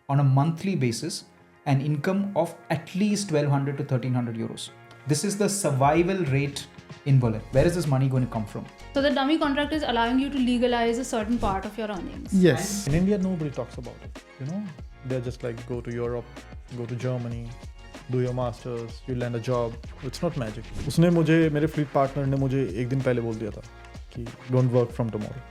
on a monthly basis an income of at least 1200 to 1300 euros. This is the survival rate in Berlin. Where is this money going to come from? So the dummy contract is allowing you to legalize a certain part of your earnings. Yes. In India, nobody talks about it. They're just like, go to Europe, go to Germany, do your masters, you land a job. It's not magic. उसने मुझे, मेरे fleet partner ने मुझे एक दिन पहले बोल दिया था कि don't work from tomorrow.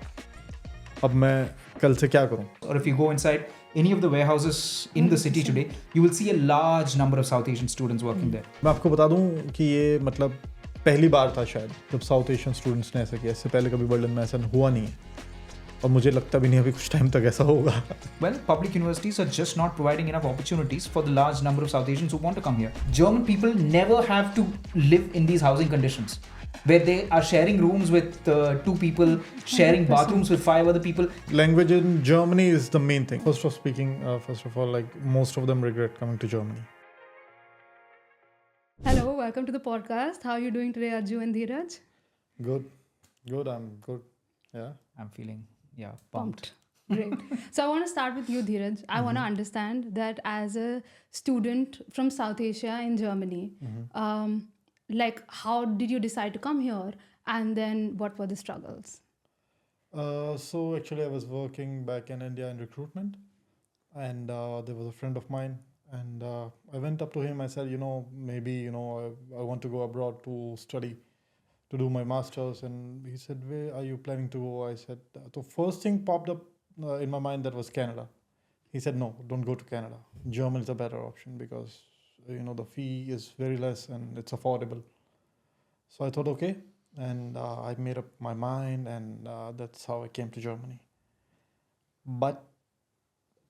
अब मैं कल से क्या करूं? Or if you go inside any of the warehouses in the city today, you will see a large number of South Asian students working there. मैं आपको बता दूं कि ये मतलब पहली बार था शायद जब साउथ एशियन स्टूडेंट्स ने ऐसा किया. इससे पहले कभी बर्लिन में ऐसा हुआ नहीं है और मुझे लगता भी नहीं अभी कुछ टाइम तक ऐसा होगा. Well, public universities are just not providing enough opportunities for the large number of South Asians who want to come here. German people never have to live in these housing conditions where they are sharing rooms with two people, sharing bathrooms with 5 other people. Language in Germany is the main thing. First of all, like most of them regret coming to Germany. Hello, welcome to the podcast. How are you doing today, Aju and Dheeraj? Good. I'm good. Yeah. I'm feeling, pumped. Great. So I want to start with you, Dheeraj. I want to understand that as a student from South Asia in Germany, like how did you decide to come here, and then what were the struggles? So actually I was working back in India in recruitment, and there was a friend of mine, and I went up to him. I said, maybe, I want to go abroad to study, to do my master's. And he said, where are you planning to go? I said, the first thing popped up in my mind, that was Canada. He said, no, don't go to Canada. Germany is a better option because, the fee is very less and it's affordable. So I thought, okay. And I made up my mind, and that's how I came to Germany. But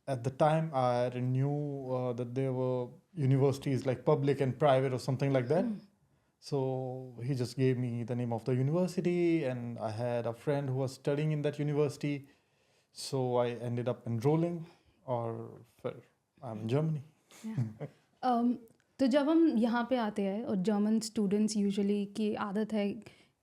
at the time, I knew that there were universities like public and private or something like that. So he just gave me the name of the university, and I had a friend who was studying in that university. So I ended up enrolling, or I'm in Germany. Yeah. तो जब हम यहाँ पे आते हैं और German students usually की आदत है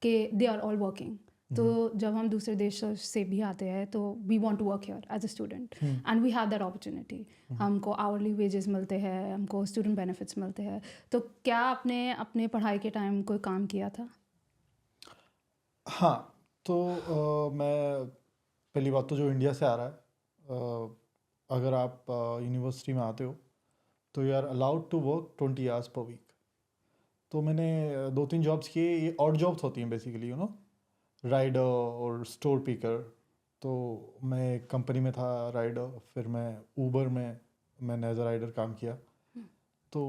कि दे आर ऑल वर्किंग. तो जब हम दूसरे देशों से भी आते हैं तो we want to work here as a student, and we have that opportunity. हमको आवरली वेजेस मिलते हैं, हमको स्टूडेंट बेनिफिट्स मिलते हैं. तो क्या आपने अपने पढ़ाई के टाइम कोई काम किया था? हाँ, तो मैं पहली बात तो जो इंडिया से आ रहा है, अगर आप यूनिवर्सिटी में आते हो तो you are allowed to work 20 hours per week. तो मैंने 2-3 जॉब्स किए. ये ऑड जॉब्स होती हैं बेसिकली, राइडर और स्टोर पिकर. तो मैं एक कंपनी में था राइडर, फिर मैं ऊबर में मैंने एज अ राइडर काम किया. तो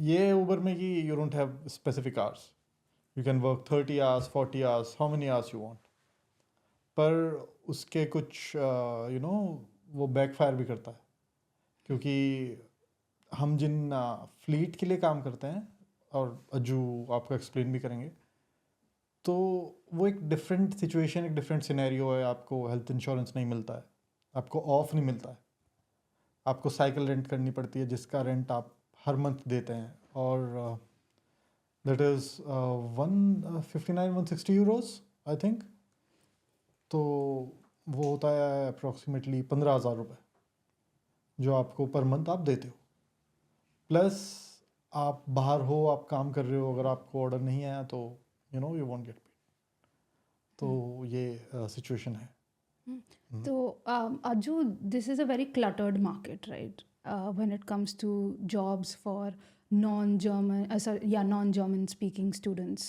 ये ऊबर में कि you don't have specific hours, you can work 30 hours, 40 hours, how many hours you want. पर उसके कुछ वो बैकफायर भी करता है, क्योंकि हम जिन फ्लीट के लिए काम करते हैं, और अजू आपको एक्सप्लेन भी करेंगे, तो वो एक डिफरेंट सिचुएशन, एक डिफरेंट सिनेरियो है. आपको हेल्थ इंश्योरेंस नहीं मिलता है, आपको ऑफ नहीं मिलता है, आपको साइकिल रेंट करनी पड़ती है जिसका रेंट आप हर मंथ देते हैं, और that is 159-160 Euros I think. तो वो होता है अप्रॉक्सीमेटली 15,000 रुपये जो आपको पर मंथ आप देते हो. प्लस आप बाहर हो, आप काम कर रहे हो, अगर आपको ऑर्डर नहीं आया तो यू वोंट गेट पेड. तो ये सिचुएशन है. तो Aju, this is a very cluttered market, right, when it comes to jobs for non-German speaking students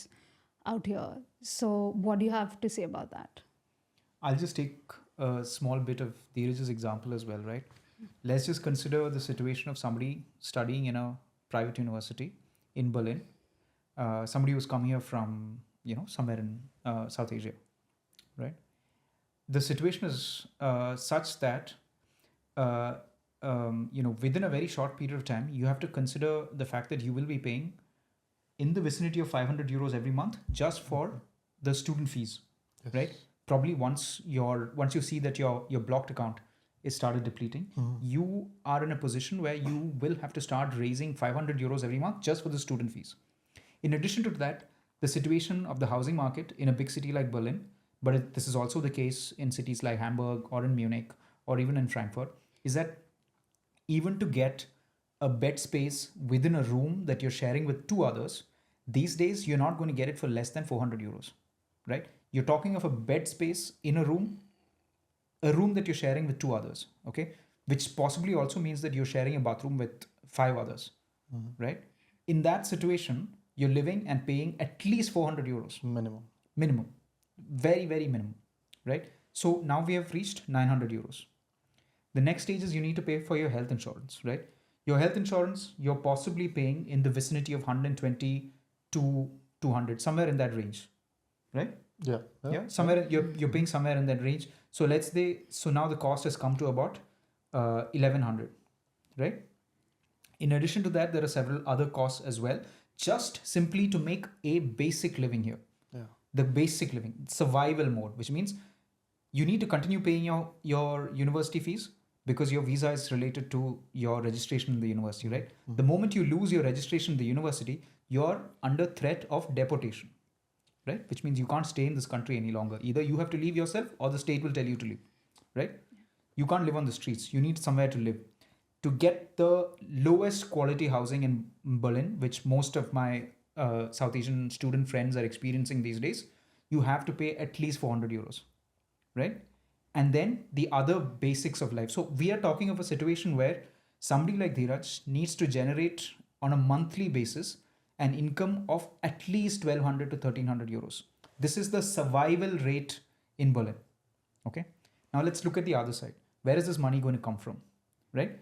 out here. So what do you have to say about that? I'll just take a small bit of Dheeraj's example as well, right? Let's just consider the situation of somebody studying in a private university in Berlin. Somebody who's come here from, somewhere in South Asia, right? The situation is such that, within a very short period of time, you have to consider the fact that you will be paying in the vicinity of 500 euros every month just for the student fees, Yes. right? Probably once you see that your blocked account is started depleting, you are in a position where you will have to start raising 500 euros every month just for the student fees. In addition to that, the situation of the housing market in a big city like Berlin, but this is also the case in cities like Hamburg or in Munich or even in Frankfurt, is that even to get a bed space within a room that you're sharing with two others, these days you're not going to get it for less than 400 euros, right? You're talking of a bed space in a room that you're sharing with two others, okay? Which possibly also means that you're sharing a bathroom with five others, right? In that situation, you're living and paying at least 400 euros. Minimum. Very, very minimum, right? So now we have reached 900 euros. The next stage is you need to pay for your health insurance, right? Your health insurance, you're possibly paying in the vicinity of 120 to 200, somewhere in that range, right? Yeah. Somewhere you're paying somewhere in that range. So let's say, so now the cost has come to about 1100, right? In addition to that, there are several other costs as well, just simply to make a basic living here. Yeah. The basic living, survival mode, which means you need to continue paying your university fees because your visa is related to your registration in the university, right? The moment you lose your registration in the university, you're under threat of deportation, right? Which means you can't stay in this country any longer. Either you have to leave yourself or the state will tell you to leave, right? You can't live on the streets. You need somewhere to live. To get the lowest quality housing in Berlin, which most of my South Asian student friends are experiencing these days, you have to pay at least 400 euros, right? And then the other basics of life. So we are talking of a situation where somebody like Dheeraj needs to generate on a monthly basis an income of at least 1200 to 1300 euros. This is the survival rate in Berlin. Okay. Now let's look at the other side. Where is this money going to come from, right?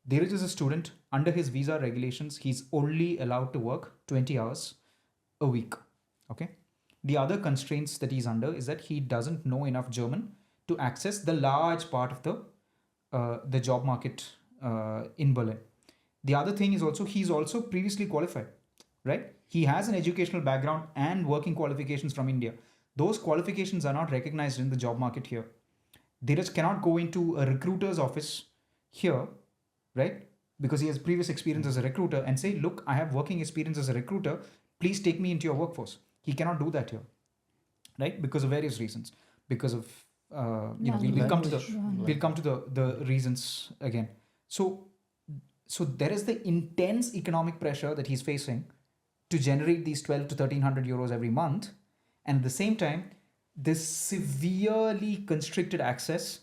Dheeraj is a student. Under his visa regulations, he's only allowed to work 20 hours a week. Okay. The other constraints that he's under is that he doesn't know enough German to access the large part of the job market in Berlin. The other thing is also he's also previously qualified, right? He has an educational background and working qualifications from India. Those qualifications are not recognized in the job market here. Dheeraj cannot go into a recruiter's office here, right? Because he has previous experience as a recruiter and say, look, I have working experience as a recruiter. Please take me into your workforce. He cannot do that here, right? Because of various reasons. Because of we'll come to the reasons again. So there is the intense economic pressure that he's facing to generate these 12 to 1300 euros every month, and at the same time, this severely constricted access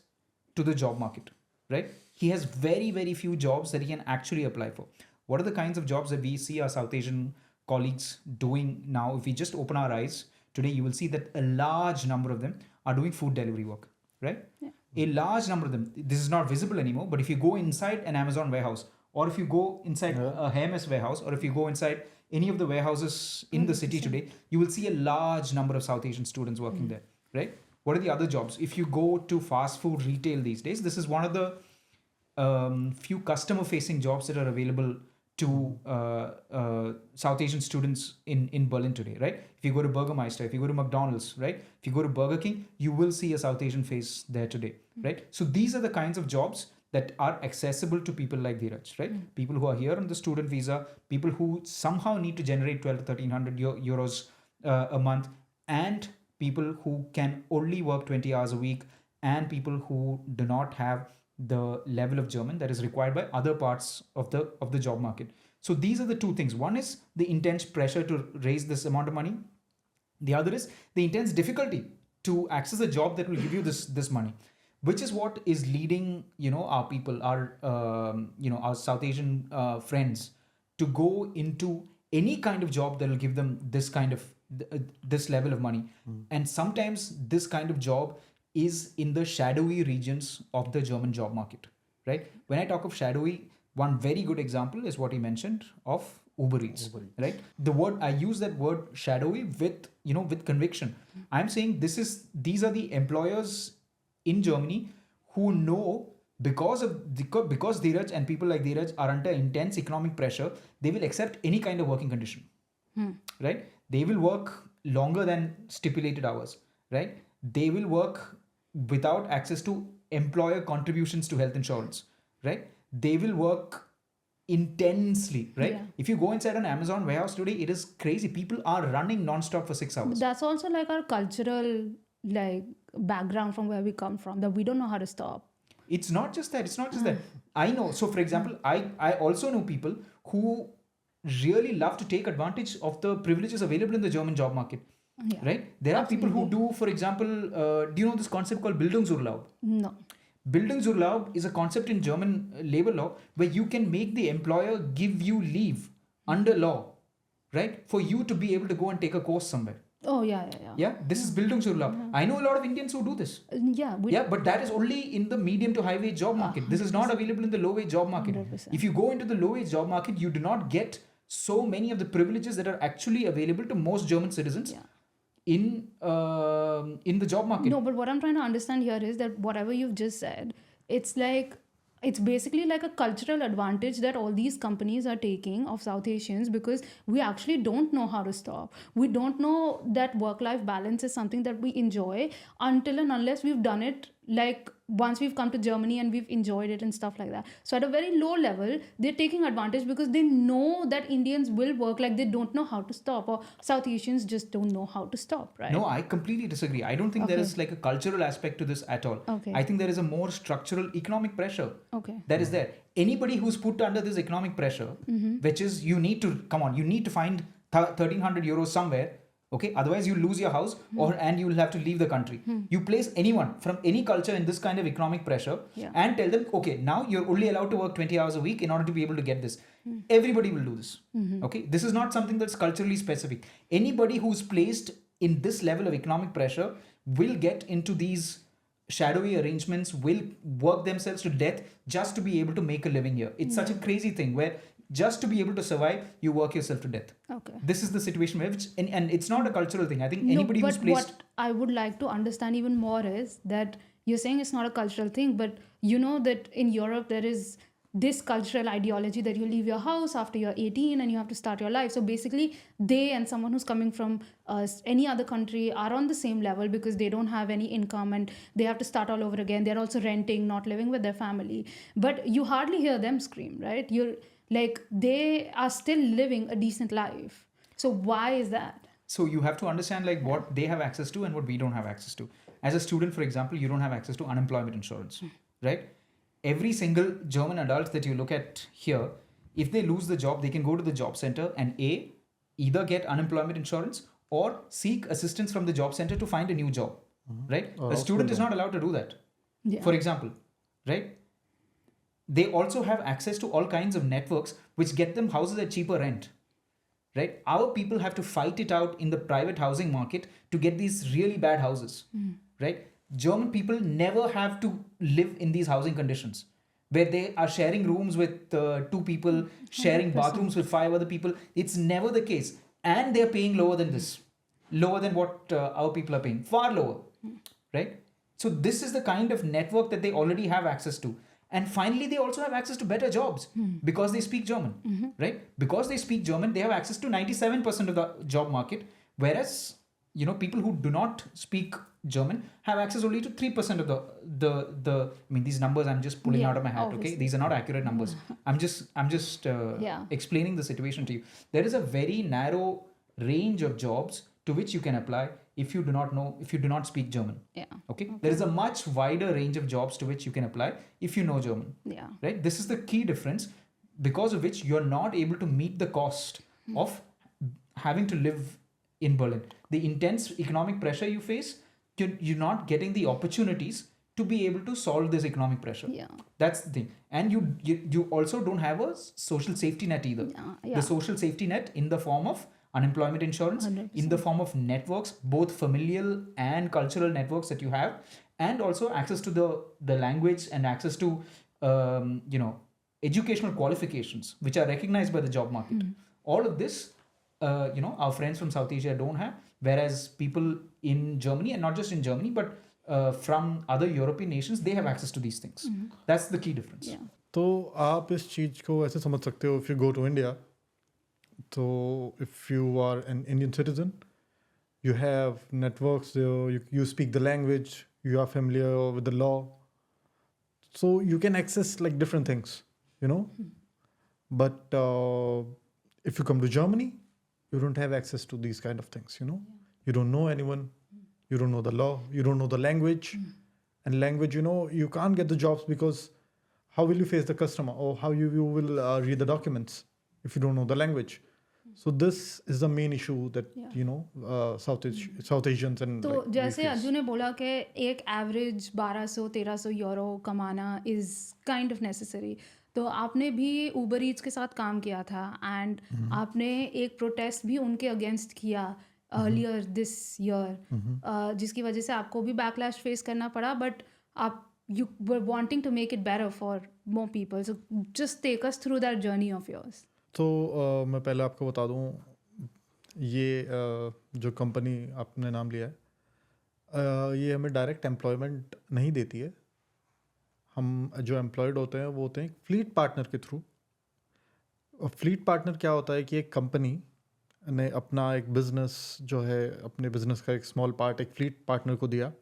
to the job market, right? He has very, very few jobs that he can actually apply for. What are the kinds of jobs that we see our South Asian colleagues doing now? If we just open our eyes today, you will see that a large number of them are doing food delivery work, right? Yeah. A large number of them, this is not visible anymore, but if you go inside an Amazon warehouse, or if you go inside a Hermes warehouse, or if you go inside any of the warehouses in the city today, you will see a large number of South Asian students working there, right? What are the other jobs? If you go to fast food retail these days, this is one of the few customer facing jobs that are available to South Asian students in Berlin today, right? If you go to Burgermeister, if you go to McDonald's, right? If you go to Burger King, you will see a South Asian face there today, right? So these are the kinds of jobs that are accessible to people like Dheeraj, right? People who are here on the student visa, people who somehow need to generate 12 to 1300 euros a month, and people who can only work 20 hours a week, and people who do not have the level of German that is required by other parts of the job market. So these are the two things. One is the intense pressure to raise this amount of money. The other is the intense difficulty to access a job that will give you this money, which is what is leading our people, our South Asian friends to go into any kind of job that will give them this kind of this level of money. And sometimes this kind of job is in the shadowy regions of the German job market, right? When I talk of shadowy, one very good example is what he mentioned of Uber Eats, right? I use that word shadowy with conviction. I'm saying these are the employers in Germany who know because Dheeraj and people like Dheeraj are under intense economic pressure, they will accept any kind of working condition, right? They will work longer than stipulated hours, right? They will work without access to employer contributions to health insurance, right? They will work intensely, right? Yeah. If you go inside an Amazon warehouse today, it is crazy. People are running non-stop for 6 hours. That's also like our cultural background from where we come from, that we don't know how to stop. It's not just that. It's not just that. I know. So, for example, I also know people who really love to take advantage of the privileges available in the German job market. Yeah. Right? There are people who do, for example, do you know this concept called Bildungsurlaub? No. Bildungsurlaub is a concept in German labor law where you can make the employer give you leave under law, right? For you to be able to go and take a course somewhere. Oh, yeah. Yeah, this is Bildungsurlaub. I know a lot of Indians who do this. Yeah. Yeah, but that is only in the medium to high wage job market. This is not available in the low wage job market. 100%. If you go into the low wage job market, you do not get so many of the privileges that are actually available to most German citizens in the job market. No, but what I'm trying to understand here is that whatever you've just said, it's basically like a cultural advantage that all these companies are taking of South Asians, because we actually don't know how to stop. We don't know that work-life balance is something that we enjoy until and unless we've done it, like once we've come to Germany and we've enjoyed it and stuff like that. So at a very low level, they're taking advantage because they know that Indians will work, like they don't know how to stop, or South Asians just don't know how to stop, right? No, I completely disagree. I don't think there is like a cultural aspect to this at all. Okay. I think there is a more structural economic pressure Okay. that is there. Anybody who's put under this economic pressure, which is you need to find 1,300 euros somewhere. Okay, otherwise you lose your house and you will have to leave the country. You place anyone from any culture in this kind of economic pressure and tell them, okay, now you're only allowed to work 20 hours a week in order to be able to get this. Everybody will do this. Okay, this is not something that's culturally specific. Anybody who's placed in this level of economic pressure will get into these shadowy arrangements, will work themselves to death just to be able to make a living here. It's such a crazy thing where just to be able to survive, you work yourself to death. Okay. This is the situation where, and it's not a cultural thing. I think anybody who's placed. What I would like to understand even more is that you're saying it's not a cultural thing, but you know that in Europe there is this cultural ideology that you leave your house after you're 18 and you have to start your life. So basically, they and someone who's coming from any other country are on the same level because they don't have any income and they have to start all over again. They're also renting, not living with their family. But you hardly hear them scream, right? You're like, they are still living a decent life. So why is that? So you have to understand like what they have access to and what we don't have access to. As a student, for example, you don't have access to unemployment insurance, right? Every single German adult that you look at here, if they lose the job, they can go to the job center and either get unemployment insurance or seek assistance from the job center to find a new job, right? A student is not allowed to do that. Yeah. For example, right? They also have access to all kinds of networks which get them houses at cheaper rent, right? Our people have to fight it out in the private housing market to get these really bad houses, right? German people never have to live in these housing conditions where they are sharing rooms with 2 people, sharing 100%. bathrooms with 5 other people. It's never the case. And they're paying lower than this, lower than what our people are paying, far lower, right? So this is the kind of network that they already have access to. And finally, they also have access to better jobs because they speak German, right? Because they speak German, they have access to 97% of the job market, whereas people who do not speak German have access only to 3% of the. I mean, these numbers I'm just pulling out of my hat. Obviously. Okay, these are not accurate numbers. I'm just explaining the situation to you. There is a very narrow range of jobs to which you can apply if you do not speak German. Yeah. Okay? There is a much wider range of jobs to which you can apply if you know German. Yeah. Right? This is the key difference because of which you're not able to meet the cost of having to live in Berlin. The intense economic pressure you face, you're not getting the opportunities to be able to solve this economic pressure. Yeah. That's the thing. And you also don't have a social safety net either. Yeah. The social safety net in the form of unemployment insurance, 100%. in the form of networks, both familial and cultural networks that you have, and also access to the language and access to educational qualifications which are recognized by the job market. All of this our friends from South Asia don't have, whereas people in Germany, and not just in Germany but from other European nations, they have access to these things. That's the key difference. Yeah. तो आप इस चीज़ को ऐसे समझ सकते हो, if you go to India, so if you are an Indian citizen, you have networks, you speak the language, you are familiar with the law, so you can access like different things, but if you come to Germany, you don't have access to these kind of things, you don't know anyone, you don't know the law, you don't know the language, And language, you can't get the jobs because how will you face the customer, or how you will read the documents if you don't know the language? So this is the main issue that South Asians and तो like, we जैसे face. अजू ने बोला कि एक average 1200-1300 euro कमाना is kind of necessary, तो आपने भी ऊबर ईट्स के साथ काम किया था एंड आपने एक प्रोटेस्ट भी उनके अगेंस्ट किया अर्लियर दिस ईयर, जिसकी वजह से आपको भी बैकलैश फेस करना पड़ा, बट आप you were wanting to make it better for more people, so just take us through that journey of yours. तो मैं पहले आपको बता दूं, ये जो कंपनी आपने नाम लिया है, ये हमें डायरेक्ट एम्प्लॉयमेंट नहीं देती है. हम जो एम्प्लॉयड होते हैं वो होते हैं फ्लीट पार्टनर के थ्रू. फ्लीट पार्टनर क्या होता है कि एक कंपनी ने अपना एक बिज़नेस जो है, अपने बिज़नेस का एक स्मॉल पार्ट एक फ्लीट पार्टनर को दिया.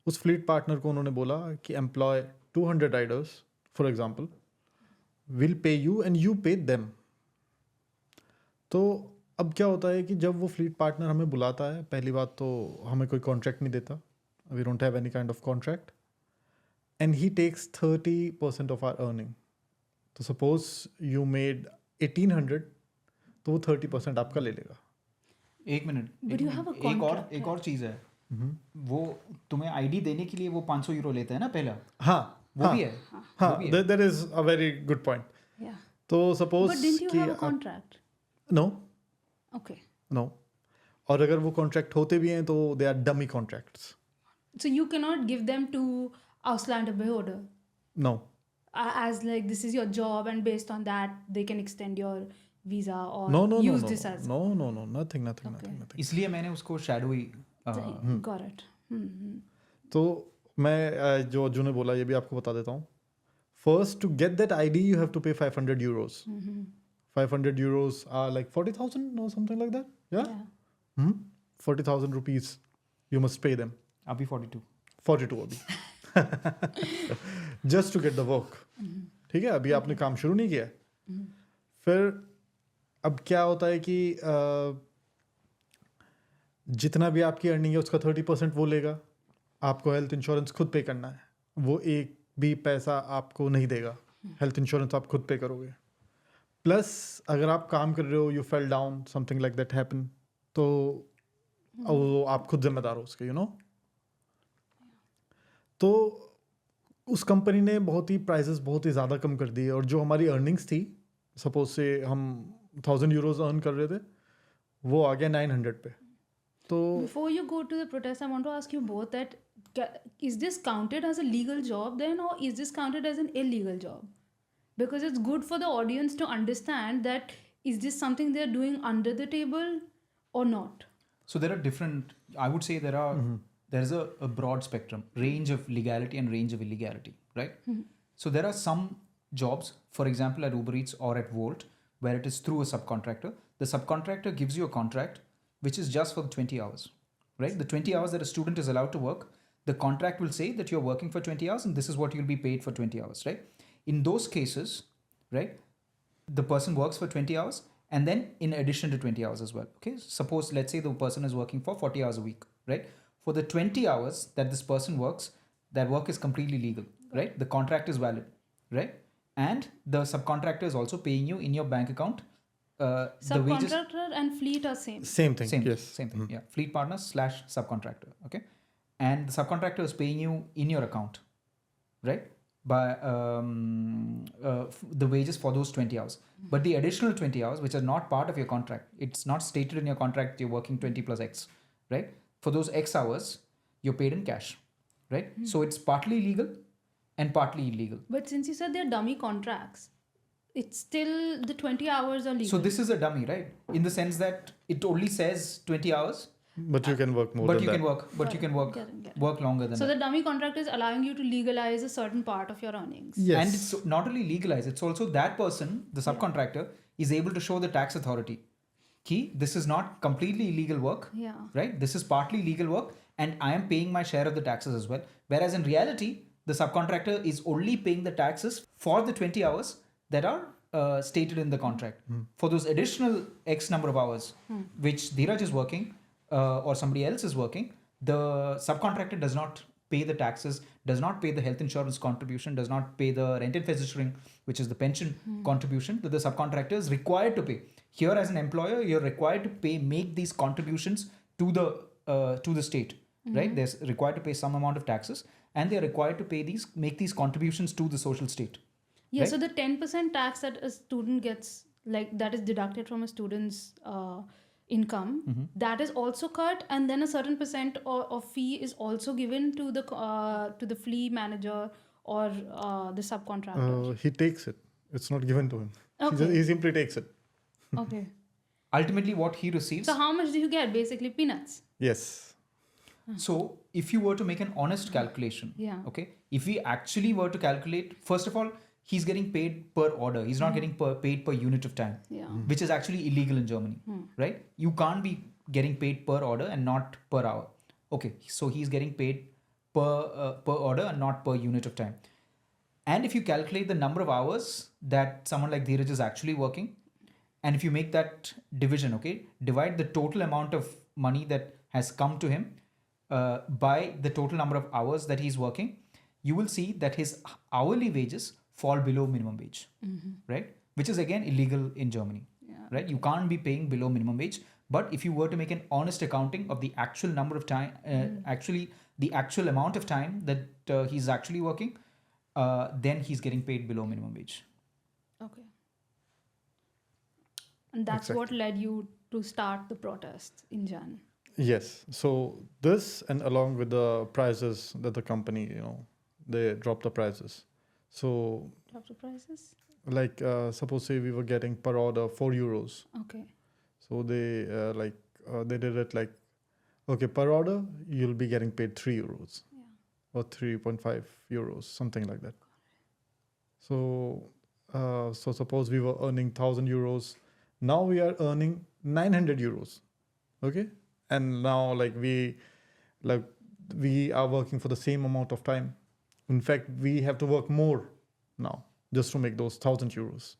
उस फ्लीट पार्टनर को उन्होंने बोला कि employ 200 riders for example, will pay you and you pay them. तो अब क्या होता है कि जब वो फ्लीट पार्टनर हमें बुलाता है, पहली बात तो हमें कोई कॉन्ट्रैक्ट नहीं देता, we don't have any kind of contract, and he takes 30% off our earning. तो सपोज यू मेड 1800, तो वो 30% आपका ले लेगा. एक minute, But you have a contract, एक और चीज़ है, वो तुम्हें आईडी देने के लिए वो 500 यूरो लेते हैं ना पहला. हाँ, वो भी है. हाँ, that is a very good point. Yeah. तो suppose But didn't you have a contract? No Okay. No, और अगर वो कॉन्ट्रैक्ट होते भी हैं तो they are dummy contracts. So you cannot give them to Ausländerbehörde no, as like this is your job and based on that they can extend your visa or no, use no, this as. no, nothing. इसलिए मैंने उसको shadowy Got it. तो मैं जो अजू ने बोला ये भी आपको बता देता हूँ. First, to get that ID you have to pay 500 euros. 500 euros are like 40,000 or something like that. Yeah. 40,000 rupees you must pay them. अभी 42. 42 अभी. Just to get the work. ठीक है, अभी आपने काम शुरू नहीं किया. फिर अब क्या होता है कि जितना भी आपकी अर्निंग है उसका 30% वो लेगा. आपको हेल्थ इंश्योरेंस खुद पे करना है, वो एक भी पैसा आपको नहीं देगा. हेल्थ इंश्योरेंस आप खुद पे करोगे. प्लस अगर आप काम कर रहे हो, you fell down, something like that happen, तो वो आप खुद जिम्मेदार हो उसके, तो उस कंपनी ने बहुत ही प्राइसेस बहुत ही ज़्यादा कम कर दिए, और जो हमारी अर्निंग्स थी, सपोज से हम 1000 euros अर्न कर रहे थे, वो आ गया 900 पे. तो Before you go to the protest, I want to ask you both that is this counted as a legal job then, or is this counted as an illegal job? Because it's good for the audience to understand that is this something they're doing under the table or not. So there are different, I would say there's a broad spectrum, range of legality and range of illegality, right? So there are some jobs, for example at Uber Eats or at Volt, where it is through a subcontractor. The subcontractor gives you a contract which is just for the 20 hours, right? The 20 hours that a student is allowed to work, the contract will say that you're working for 20 hours and this is what you'll be paid for 20 hours, right? In those cases, right, the person works for 20 hours and then in addition to 20 hours as well, okay? Suppose, let's say the person is working for 40 hours a week, right? For the 20 hours that this person works, that work is completely legal, right? The contract is valid, right? And the subcontractor is also paying you in your bank account. The wages, Subcontractor and fleet are same. same thing. Yes. Same thing. Yeah, fleet partner / subcontractor. Okay, and the subcontractor is paying you in your account, right? By the wages for those 20 hours. But the additional 20 hours, which are not part of your contract, it's not stated in your contract you're working 20 plus X, right? For those X hours, you're paid in cash, right? So it's partly legal and partly illegal. But since you said they're dummy contracts, it's still the 20 hours are legal. So this is a dummy, right? In the sense that it only says 20 hours. But you can work more But than you that. can work. But you can work. Get it. Work longer than So that. the dummy contract is allowing you to legalize a certain part of your earnings. Yes. And it's not only legalized, it's also that person, the subcontractor, is able to show the tax authority, ki this is not completely illegal work, Yeah. right? This is partly legal work, and I am paying my share of the taxes as well. Whereas in reality, the subcontractor is only paying the taxes for the 20 hours that are stated in the contract. For those additional X number of hours, which Dheeraj is working or somebody else is working, the subcontractor does not pay the taxes, does not pay the health insurance contribution, does not pay the rent and versichering, which is the pension contribution that the subcontractor is required to pay. Here, as an employer, you're required to make these contributions to the state, right? They're required to pay some amount of taxes, and they're required to make these contributions to the social state. Yeah, right? so the 10% tax that a student gets, like that is deducted from a student's income, that is also cut, and then a certain percent of fee is also given to the flea manager or the subcontractor. He takes it. It's not given to him. Okay. He simply takes it. Okay. Ultimately, what he receives. So how much do you get? Basically peanuts. Yes. So if you were to make an honest calculation, Yeah. okay, if we actually were to calculate, first of all, he's getting paid per order. He's not getting paid per unit of time, Yeah. which is actually illegal in Germany, right? You can't be getting paid per order and not per hour. Okay, so he's getting paid per order and not per unit of time. And if you calculate the number of hours that someone like Dheeraj is actually working, and if you make that division, okay, divide the total amount of money that has come to him by the total number of hours that he's working, you will see that his hourly wages fall below minimum wage, right? Which is again illegal in Germany, right? You can't be paying below minimum wage. But if you were to make an honest accounting of the actual number of time, actually the actual amount of time that he's actually working, then he's getting paid below minimum wage. Okay. And that's Exactly. what led you to start the protests in Jan. Yes. So this, and along with the prices that the company, they drop the prices. So Drop the prices? like suppose say we were getting per order 4 euros. Okay. So they they did it like, okay, per order you'll be getting paid 3 euros or 3.5 euros, something like that. So so suppose we were earning 1,000 euros. Now we are earning 900 euros. Okay. And now we are working for the same amount of time. In fact, we have to work more now just to make those 1,000 euros.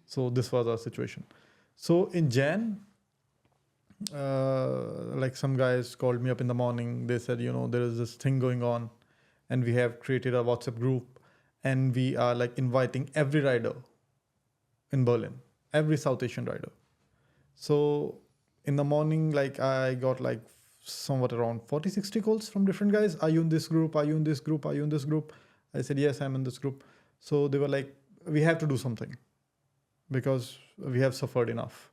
So this was our situation. So in Jan, some guys called me up in the morning. They said, there is this thing going on, and we have created a WhatsApp group, and we are inviting every rider in Berlin, every South Asian rider. So in the morning, I got somewhat around 40-60 calls from different guys. Are you in this group? Are you in this group? Are you in this group? I said, yes, I'm in this group. So they were like, we have to do something because we have suffered enough.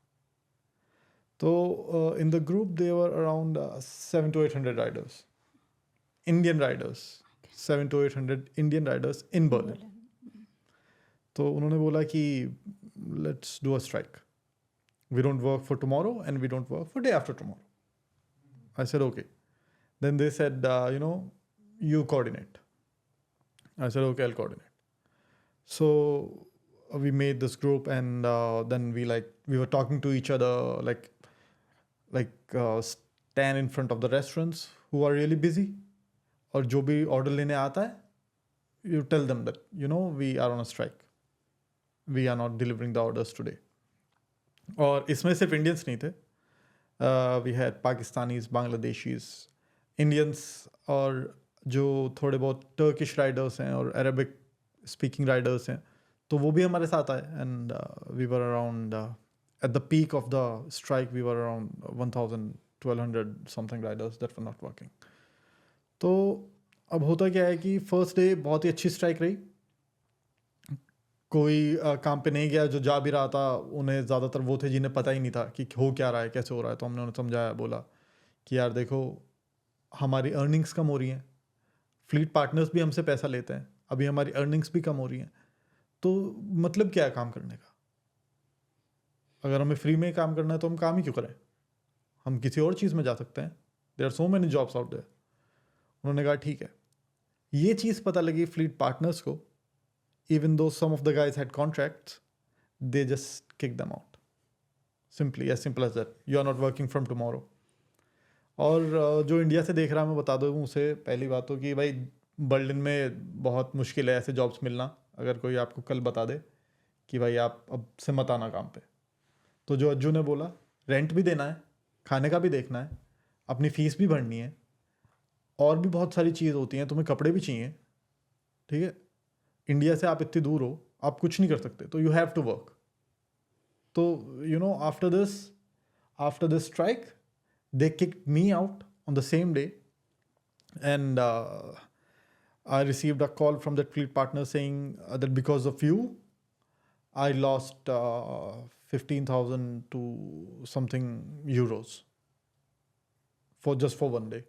So in the group, there were around 700 to 800 riders, Indian riders, 700 to 800 Indian riders in Berlin. So उन्होंने बोला कि let's do a strike. We don't work for tomorrow and we don't work for day after tomorrow. I said, okay. Then they said, you coordinate. I said, okay, I'll coordinate. So we made this group, and then we were talking to each other, stand in front of the restaurants who are really busy, or जो भी order लेने आता है, you tell them that, we are on a strike. We are not delivering the orders today. और इसमें सिर्फ Indians नहीं थे. We had Pakistanis, Bangladeshis, Indians, और जो थोड़े बहुत Turkish riders हैं और Arabic speaking riders हैं, तो वो भी हमारे साथ आए. And we were around, at the peak of the strike, we were around 1,000-1,200 something riders that were not working. तो अब होता क्या है कि फर्स्ट डे बहुत ही अच्छी स्ट्राइक रही. कोई काम पे नहीं गया, जो जा भी रहा था उन्हें ज़्यादातर वो थे जिन्हें पता ही नहीं था कि हो क्या रहा है, कैसे हो रहा है. तो हमने उन्हें समझाया, बोला कि यार देखो, हमारी अर्निंग्स कम हो रही हैं, फ्लीट पार्टनर्स भी हमसे पैसा लेते हैं, अभी हमारी अर्निंग्स भी कम हो रही हैं, तो मतलब क्या है काम करने का? अगर हमें फ्री में काम करना है तो हम काम ही क्यों करें? हम किसी और चीज़ में जा सकते हैं. There are so many jobs out there. उन्होंने कहा ठीक है. ये चीज़ पता लगी फ्लीट पार्टनर्स को. Even though some of the guys had contracts, they just kicked them out. Simply, as simple as that. You are not working from tomorrow. और जो इंडिया से देख रहा है, मैं बता दूँ उसे पहली बात तो कि भाई बर्लिन में बहुत मुश्किल है ऐसे जॉब्स मिलना. अगर कोई आपको कल बता दे कि भाई आप अब से मत आना काम पे, तो जो अज्जू ने बोला, रेंट भी देना है, खाने का भी देखना है, अपनी फीस भी भरनी है, और भी बहुत सारी चीज़ होती हैं, तुम्हें कपड़े भी चाहिए, ठीक है, इंडिया से आप इतनी दूर हो, आप कुछ नहीं कर सकते, तो यू हैव टू वर्क. तो you know after this strike they kicked me out on the same day, and I received a call from that fleet partner saying that because of you I lost 15,000 to something euros for one day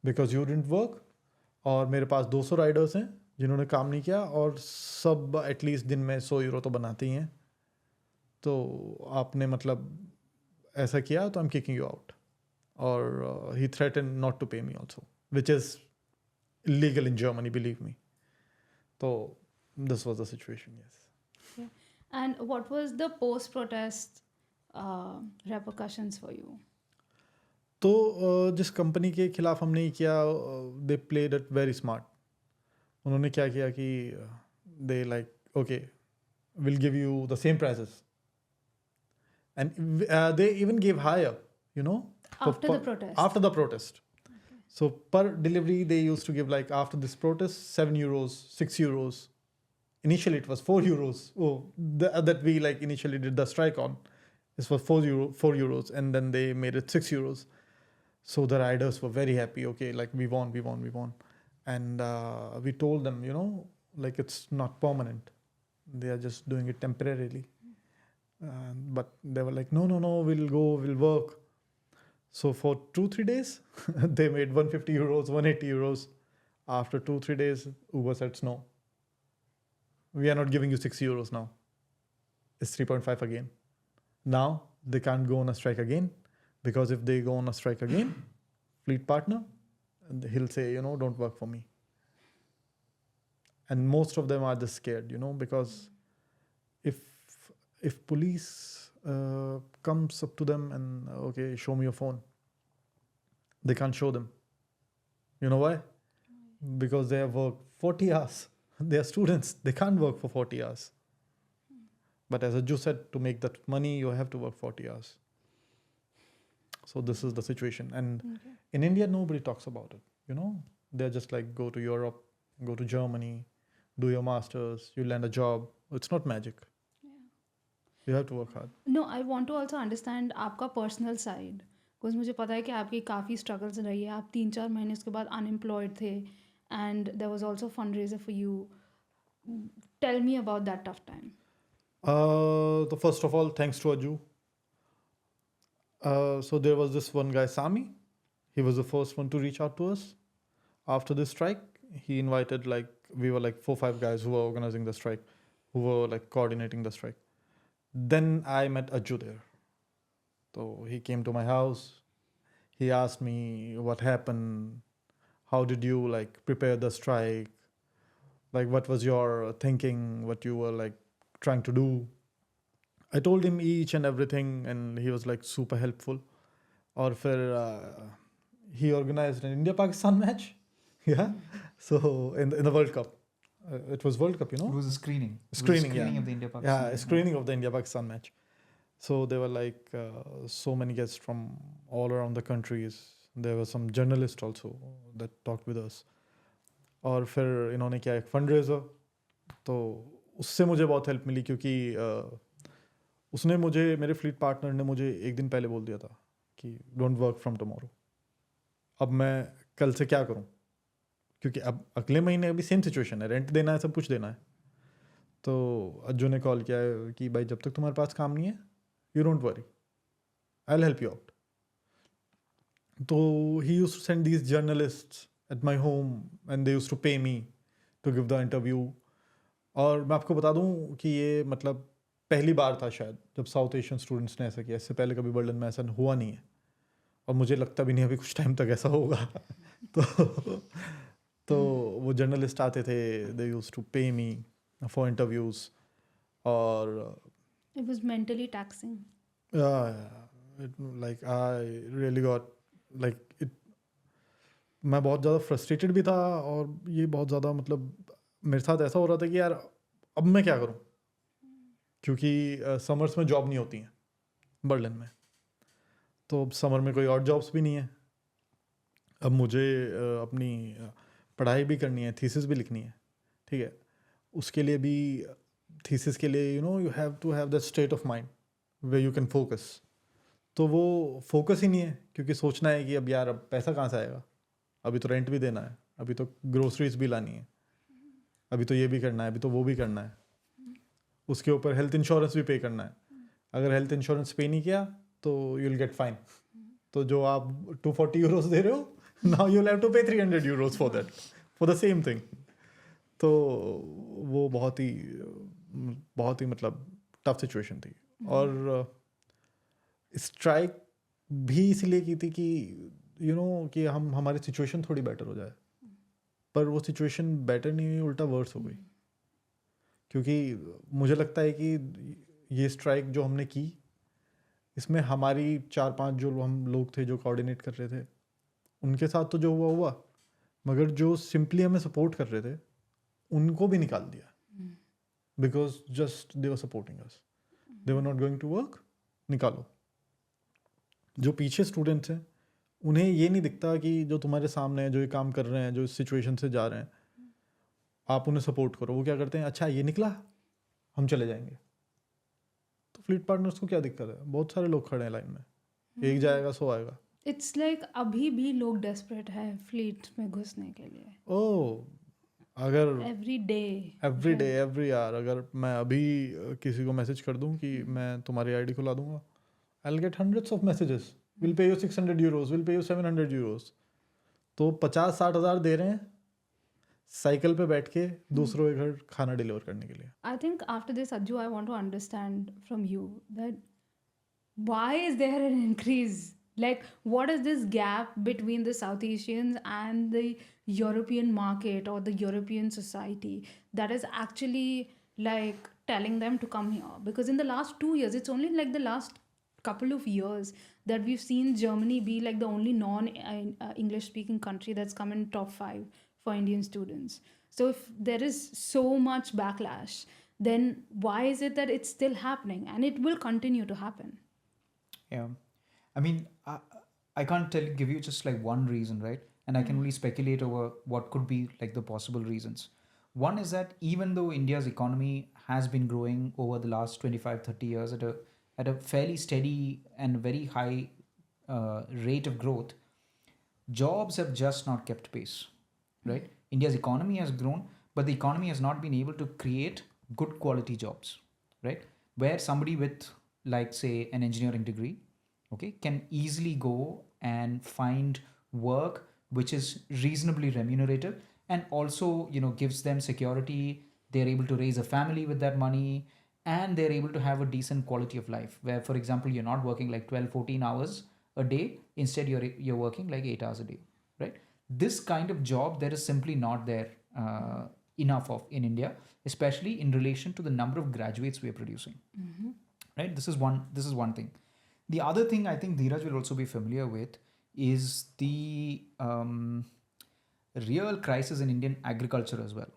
because you didn't work. और मेरे पास 200 Riders हैं जिन्होंने काम नहीं किया और सब at least दिन में 100 यूरो तो बनाते ही हैं, तो आपने मतलब ऐसा किया तो I am kicking you out. और he threatened not to pay me also, which is illegal in Germany, believe me. So this was the situation, yes. Yeah. And what was the post-protest repercussions for you? तो जिस company के खिलाफ हमने ये किया, they played it very smart. उन्होंने क्या किया कि they like okay will give you the same prices and they even give higher, you know, After the protest? After the protest. Okay. So per delivery they used to give, like, after this protest, 7 euros, 6 euros. Initially it was 4 euros. That we like initially did the strike on. This was 4 euros, and then they made it 6 euros. So the riders were very happy. Okay, like we won. And we told them, you know, like it's not permanent. They are just doing it temporarily. But they were like, no, we'll work. So for 2-3 days, they made 150 euros, 180 euros. After 2-3 days, Uber said, no, we are not giving you 6 euros now. It's 3.5 again. Now they can't go on a strike again, because if they go on a strike again, fleet partner, he'll say, you know, don't work for me. And most of them are just scared, you know, because if police comes up to them and okay, show me your phone, they can't show them. You know why? Because they have worked 40 hours. They are students, they can't work for 40 hours. But as Aju said, to make that money you have to work 40 hours. So this is the situation. And in India nobody talks about it, you know. They're just like, go to Europe, go to Germany, do your masters, you land a job. It's not magic. You have to work hard. No, I want to also understand आपका personal side, because मुझे पता है कि आपकी काफ़ी struggles रही है. आप 3-4 महीने उसके बाद अनएम्प्लॉयड थे, and there was also fund raiser for you. Tell me about that tough time. So first of all, thanks to Aju. So there was this one guy, Sami. He was the first one to reach out to us. After the strike, he invited, like, we were like 4-5 guys who were organizing the strike, who were like coordinating the strike. Then I met Aju there. So he came to my house. He asked me what happened. How did you like prepare the strike? Like, what was your thinking? What you were like trying to do? I told him each and everything, and he was like super helpful. Or he organized an India-Pakistan match. Yeah. So in the World Cup. It was World Cup, you know. It was a screening. Screening of the India-Pakistan. Yeah, a screening of the India-Pakistan match. So there were like so many guests from all around the countries. There were some journalists also that talked with us. और फिर इन्होंने किया एक fund raiser, तो उससे मुझे बहुत help मिली, क्योंकि उसने मुझे, मेरे फ्लीट पार्टनर ने मुझे एक दिन पहले बोल दिया था कि डोंट वर्क फ्रॉम टुमारो. अब मैं कल से क्या करूं, क्योंकि अब अगले महीने अभी सेम सिचुएशन है, रेंट देना है, सब कुछ देना है. तो अज्जू ने कॉल किया है कि भाई जब तक तुम्हारे पास काम नहीं है, you don't worry, I will help you out. तो he used to send these journalists at my home and they used to pay me to give the interview. और मैं आपको बता दूं कि ये मतलब पहली बार था शायद जब साउथ एशियन स्टूडेंट्स ने ऐसा किया. इससे पहले कभी बर्लिन में ऐसा हुआ नहीं है, और मुझे लगता भी नहीं अभी कुछ टाइम तक ऐसा होगा. तो वो जर्नलिस्ट आते थे, दे used to pay me for interviews. और it was mentally taxing. Like I really got like it. मैं बहुत ज़्यादा फ्रस्ट्रेटेड भी था, और ये बहुत ज़्यादा मतलब मेरे साथ ऐसा हो रहा था कि यार अब मैं क्या करूं, क्योंकि समर्स में जॉब नहीं होती हैं बर्लिन में. तो अब समर में कोई और जॉब्स भी नहीं है. अब मुझे अपनी पढ़ाई भी करनी है, थीसिस भी लिखनी है, ठीक है, उसके लिए भी थीसिस के लिए you have to have that state of mind way you can focus. तो वो फोकस ही नहीं है, क्योंकि सोचना है कि अब यार अब पैसा कहाँ से आएगा, अभी तो रेंट भी देना है, अभी तो ग्रोसरीज भी लानी है, अभी तो ये भी करना है, अभी तो वो भी करना है, उसके ऊपर हेल्थ इंश्योरेंस भी पे करना है. अगर हेल्थ इंश्योरेंस पे नहीं किया तो यू विल गेट फाइन. तो जो आप 240 यूरोस दे रहे हो, नाउ यू हैव टू पे 300 Euros for that, for the same thing. तो वो बहुत ही मतलब टफ सिचुएशन थी. और स्ट्राइक भी इसलिए की थी कि कि हमारी सिचुएशन थोड़ी बेटर हो जाए, पर वो सिचुएशन बेटर नहीं हुई, उल्टा वर्स हो गई. क्योंकि मुझे लगता है कि ये स्ट्राइक जो हमने की, इसमें हमारी 4-5 जो हम लोग थे जो कोऑर्डिनेट कर रहे थे, उनके साथ तो जो हुआ, मगर जो सिंपली हमें सपोर्ट कर रहे थे उनको भी निकाल दिया, because just they were supporting us, they were not going to work, निकालो. जो पीछे स्टूडेंट्स हैं उन्हें ये नहीं दिखता कि जो तुम्हारे सामने हैं, जो ये काम कर रहे हैं, जो इस सिचुएशन से जा रहे हैं, आप उन्हें सपोर्ट करो. वो क्या करते हैं, अच्छा ये निकला, हम चले जाएंगे. तो फ्लीट पार्टनर्स को क्या दिक्कत है, बहुत सारे लोग खड़े हैं लाइन में, एक जाएगा 100 आएगा. इट्स लाइक अभी भी लोग डेस्परेट है फ्लीट में घुसने के लिए. अगर एवरी डे एवरी आवर अगर मैं अभी किसी को मैसेज कर दूं कि मैं तुम्हारी आईडी खुला दूंगा, I will get hundreds of messages, will pay you 600 Euros, will pay you 700 Euros. तो 50-60 हज़ार दे रहे हैं साइकिल पे बैठ के दूसरों के घर खाना डिलीवर करने के लिए. I think after this, Aju, I want to understand from you that why is there an increase? Like, what is this gap between the South Asians and the European market or the European society that is actually like telling them to come here? Because in the last 2 years, it's only like the last couple of years that we've seen Germany be like the only non-English speaking country that's come in top 5 for Indian students. So if there is so much backlash, then why is it that it's still happening and it will continue to happen? Yeah. I mean, I can't give you just like one reason, right? And I can only speculate over what could be like the possible reasons. One is that even though India's economy has been growing over the last 25-30 years at a fairly steady and very high rate of growth, jobs have just not kept pace, right? India's economy has grown, but the economy has not been able to create good quality jobs, right? Where somebody with, like, say, an engineering degree, okay, can easily go and find work which is reasonably remunerative and also, gives them security. They're able to raise a family with that money, and they're able to have a decent quality of life where, for example, you're not working like 12-14 hours a day. Instead, you're working like 8 hours a day, right? This kind of job there is simply not there enough of in India, especially in relation to the number of graduates we are producing. Right? This is one thing. The other thing I think Dheeraj will also be familiar with is the real crisis in Indian agriculture as well,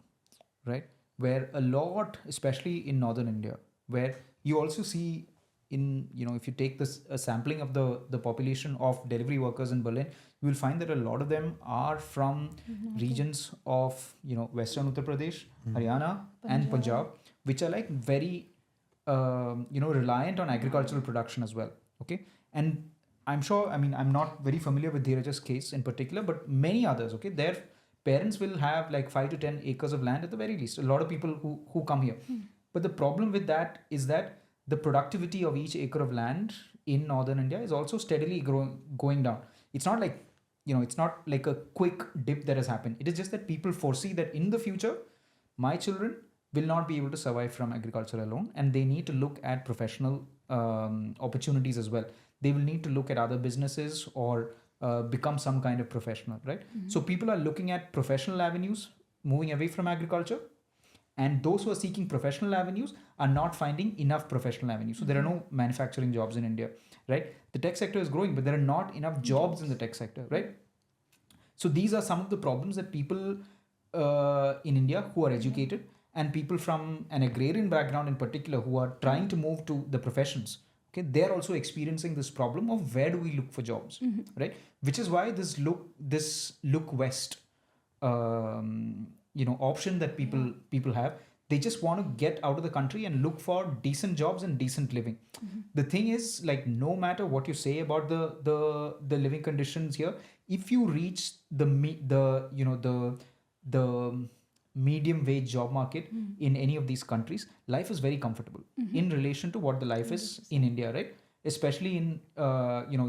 right? Where a lot, especially in northern India, where you also see in, if you take this a sampling of the population of delivery workers in Berlin, you will find that a lot of them are from regions of, Western Uttar Pradesh, Haryana, and Punjab, which are like very, reliant on agricultural production as well. Okay. And I'm sure, I'm not very familiar with Dheeraj's case in particular, but many others, okay, their parents will have like 5 to 10 acres of land at the very least. A lot of people who come here. But the problem with that is that the productivity of each acre of land in northern India is also steadily going down. It's not like, it's not like a quick dip that has happened. It is just that people foresee that in the future, my children will not be able to survive from agriculture alone, and they need to look at professional opportunities as well. They will need to look at other businesses or become some kind of professional, right? So people are looking at professional avenues, moving away from agriculture, and those who are seeking professional avenues are not finding enough professional avenues. So there are no manufacturing jobs in India, right? The tech sector is growing, but there are not enough jobs in the tech sector, right? So these are some of the problems that people in India who are educated and people from an agrarian background in particular who are trying to move to the professions, Okay, they're also experiencing this problem of where do we look for jobs, right? Which is why this look west, option that people have. They just want to get out of the country and look for decent jobs and decent living. The thing is, like, no matter what you say about the living conditions here, if you reach the medium wage job market in any of these countries, life is very comfortable in relation to what the life is in India, right? Especially in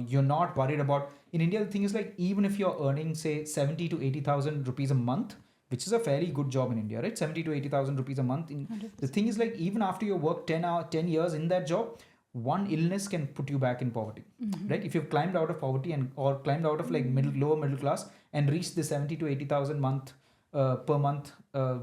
you're not worried about. In India, the thing is, like, even if you're earning, say, 70 to 80,000 rupees a month, which is a fairly good job in India, right? 70 to 80,000 rupees a month. The thing is, like, even after you work 10 years in that job, one illness can put you back in poverty, right? If you've climbed out of poverty or climbed out of like lower middle class and reached the 70 to 80,000 per month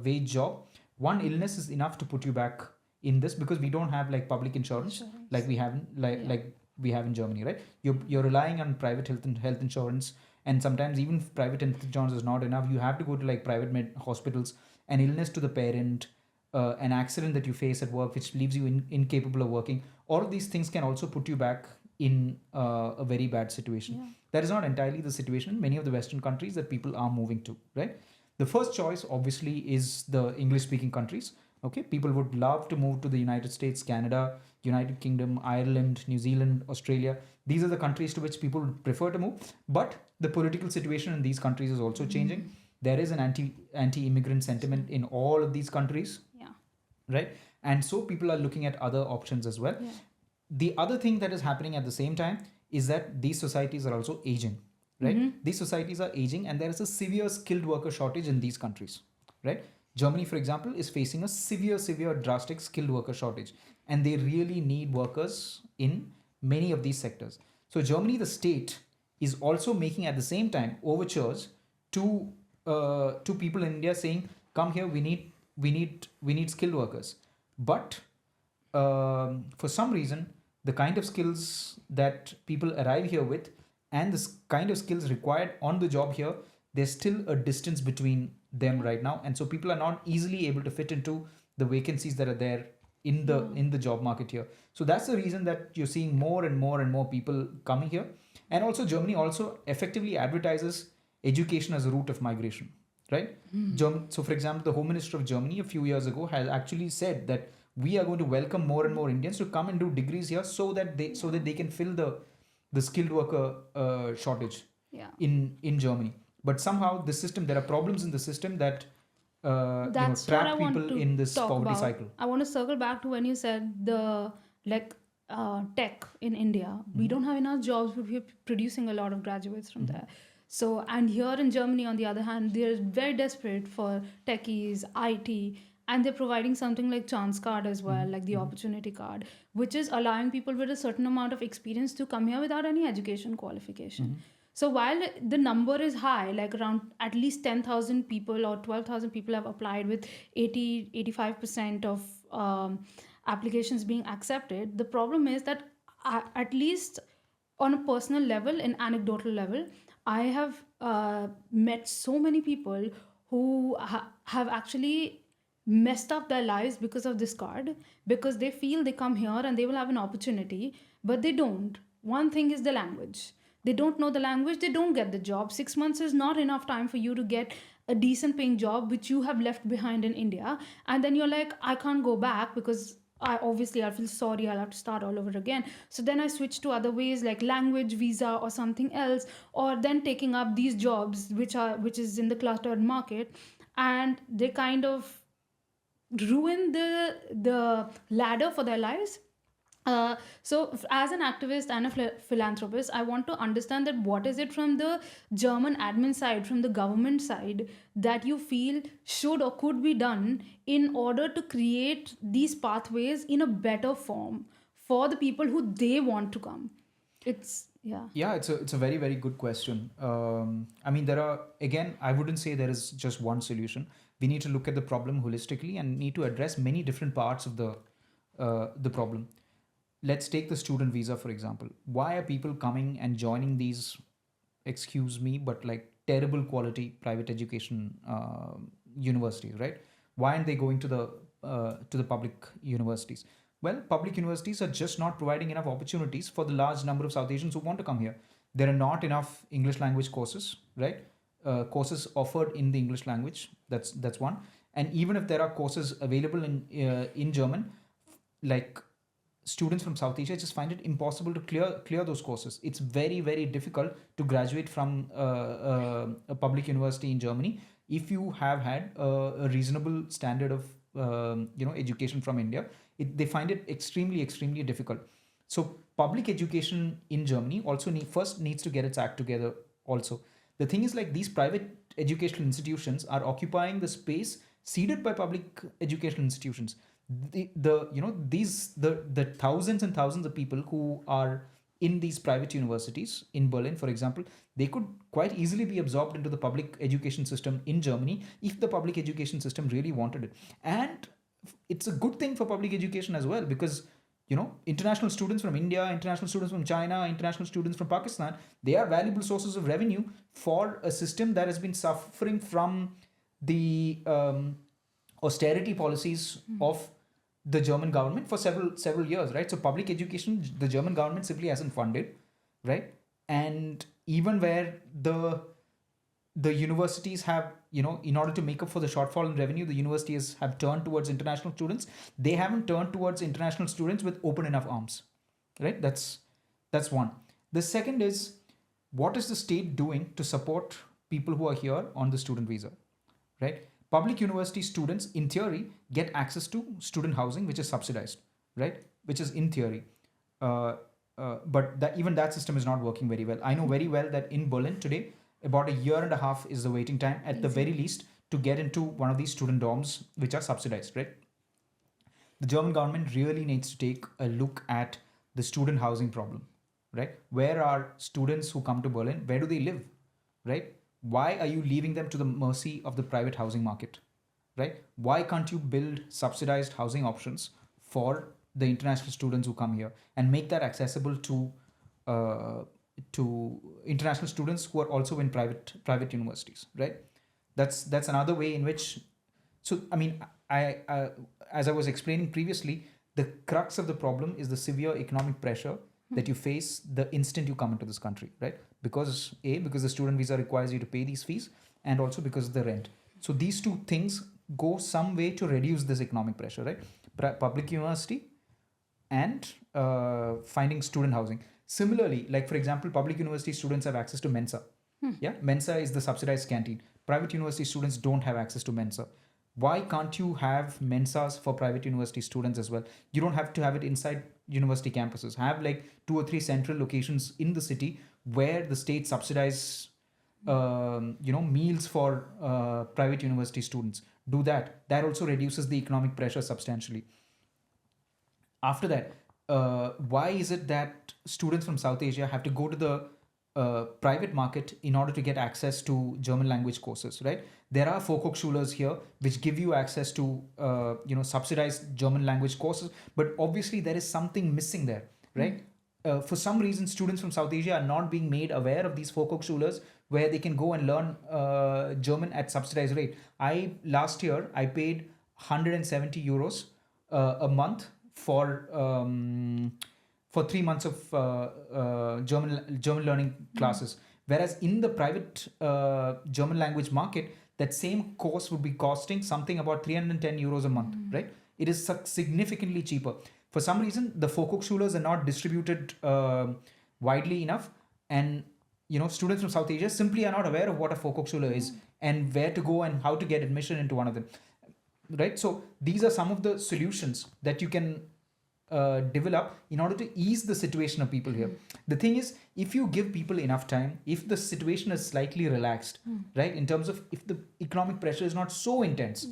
wage job, one illness is enough to put you back in this, because we don't have like public insurance like we have like we have in Germany, right? You're relying on private health insurance, and sometimes even private health insurance is not enough. You have to go to like private hospitals. An illness to the parent, an accident that you face at work which leaves you incapable of working, all of these things can also put you back in a very bad situation. That is not entirely the situation in many of the Western countries that people are moving to, right? The first choice obviously is the English speaking countries. Okay, people would love to move to the United States, Canada, United Kingdom, Ireland, New Zealand, Australia. These are the countries to which people would prefer to move. But the political situation in these countries is also changing. There is an anti-immigrant sentiment in all of these countries, right? And so people are looking at other options as well. The other thing that is happening at the same time is that these societies are also aging, right? These societies are aging, and there is a severe skilled worker shortage in these countries, right? Germany, for example, is facing a severe, drastic skilled worker shortage, and they really need workers in many of these sectors. So Germany, the state, is also making at the same time overtures to people in India saying, "Come here, we need skilled workers." But for some reason, the kind of skills that people arrive here with and the kind of skills required on the job here, there's still a distance between them right now, and so people are not easily able to fit into the vacancies that are there in the job market here. So that's the reason that you're seeing more and more people coming here. And also Germany also effectively advertises education as a route of migration, right? So for example, the Home Minister of Germany a few years ago has actually said that we are going to welcome more and more Indians to come and do degrees here so that they can fill the skilled worker shortage in Germany. But somehow there are problems in the system that trap people in this poverty cycle. I want to circle back to when you said the tech in India. We don't have enough jobs, but we're producing a lot of graduates from there. So, and here in Germany, on the other hand, they're very desperate for techies, IT, and they're providing something like chance card as well, like the opportunity card, which is allowing people with a certain amount of experience to come here without any education qualification. So while the number is high, like around at least 10,000 people or 12,000 people have applied with 85% of applications being accepted, the problem is that at least on a personal level, an anecdotal level, I have met so many people who have actually messed up their lives because of this card, because they feel they come here and they will have an opportunity, but they don't. One thing is the language. They don't know the language, they don't get the job. 6 months is not enough time for you to get a decent paying job which you have left behind in India. And then you're like, I can't go back because I feel sorry, I'll have to start all over again. So then I switch to other ways like language, visa or something else, or then taking up these jobs which is in the cluttered market, and they kind of ruin the ladder for their lives. So as an activist and a philanthropist, I want to understand that what is it from the German admin side, from the government side, that you feel should or could be done in order to create these pathways in a better form for the people who they want to come. It's a very, very good question. I mean, I wouldn't say there is just one solution. We need to look at the problem holistically and need to address many different parts of the problem. Let's take the student visa, for example. Why are people coming and joining these, excuse me, but like terrible quality private education universities, right? Why aren't they going to the public universities? Well, public universities are just not providing enough opportunities for the large number of South Asians who want to come here. There are not enough English language courses, right? Courses offered in the English language. That's one. And even if there are courses available in German, like students from South Asia just find it impossible to clear those courses. It's very, very difficult to graduate from a public university in Germany if you have had a reasonable standard of education from India. They find it extremely, extremely difficult. So public education in Germany also first needs to get its act together. Also, the thing is, like, these private educational institutions are occupying the space ceded by public educational institutions. The thousands and thousands of people who are in these private universities in Berlin, for example, they could quite easily be absorbed into the public education system in Germany if the public education system really wanted it. And it's a good thing for public education as well, because international students from India, international students from China, international students from Pakistan, they are valuable sources of revenue for a system that has been suffering from the austerity policies of the German government for several years, right? So public education, the German government simply hasn't funded, right? And even where the universities have, in order to make up for the shortfall in revenue, the universities have turned towards international students. They haven't turned towards international students with open enough arms, right? That's one. The second is, what is the state doing to support people who are here on the student visa, right? Public university students, in theory, get access to student housing, which is subsidized, right? Which is in theory. But even that system is not working very well. I know very well that in Berlin today, about 1.5 years is the waiting time, at the very least, to get into one of these student dorms, which are subsidized, right? The German government really needs to take a look at the student housing problem, right? Where are students who come to Berlin? Where do they live, right? Why are you leaving them to the mercy of the private housing market, right? Why can't you build subsidized housing options for the international students who come here and make that accessible to international students who are also in private universities, right? That's another way in which. So I mean, I as I was explaining previously, the crux of the problem is the severe economic pressure that you face the instant you come into this country, right? Because the student visa requires you to pay these fees, and also because of the rent. So these two things go some way to reduce this economic pressure, right? Public university and finding student housing. Similarly, like for example, public university students have access to Mensa. Yeah, Mensa is the subsidized canteen. Private university students don't have access to Mensa. Why can't you have Mensas for private university students as well? You don't have to have it inside university campuses. Have like 2 or 3 central locations in the city where the state subsidize meals for private university students. Do that. That also reduces the economic pressure substantially. After that, why is it that students from South Asia have to go to the private market in order to get access to German language courses, right? There are Volkshochschulers here which give you access to subsidized German language courses, but obviously there is something missing there, right? For some reason, students from South Asia are not being made aware of these Volkshochschulers where they can go and learn German at subsidized rate. Last year I paid 170 euros a month for 3 months of German learning classes, whereas in the private German language market, that same course would be costing something about 310 euros a month, right? It is significantly cheaper. For some reason, the Volkshochschulers are not distributed widely enough, and students from South Asia simply are not aware of what a Volkshochschule is and where to go and how to get admission into one of them, right? So these are some of the solutions that you can develop in order to ease the situation of people here. The thing is, if you give people enough time, if the situation is slightly relaxed, right, in terms of if the economic pressure is not so intense,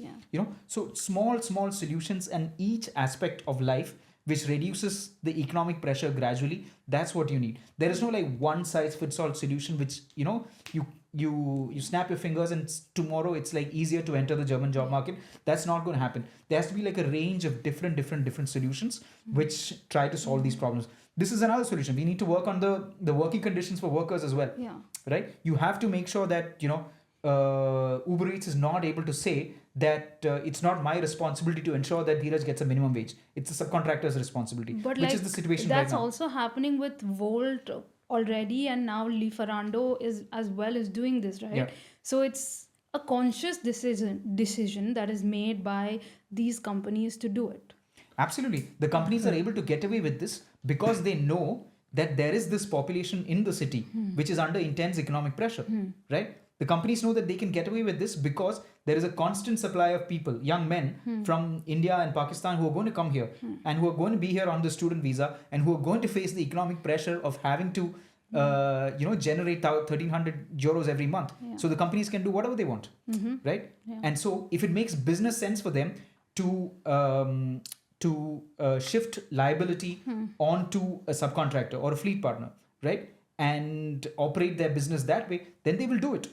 so small solutions and each aspect of life which reduces the economic pressure gradually, that's what you need. There is no like one size fits all solution which you snap your fingers and tomorrow it's like easier to enter the German job market. That's not going to happen. There has to be like a range of different solutions which try to solve these problems. This is another solution. We need to work on the working conditions for workers as well. Yeah. Right? You have to make sure that Uber Eats is not able to say that it's not my responsibility to ensure that Dheeraj gets a minimum wage. It's the subcontractor's responsibility, But which is the situation that's right now. also happening with Volt already, and now Lieferando is as well as doing this, right? Yeah. So it's a conscious decision that is made by these companies to do it. Absolutely. The companies are able to get away with this because they know that there is this population in the city which is under intense economic pressure, right? The companies know that they can get away with this because there is a constant supply of people, young men from India and Pakistan who are going to come here and who are going to be here on the student visa and who are going to face the economic pressure of having to generate 1,300 euros every month. Yeah. So the companies can do whatever they want, right? Yeah. And so if it makes business sense for them to shift liability onto a subcontractor or a fleet partner, right? And operate their business that way, then they will do it,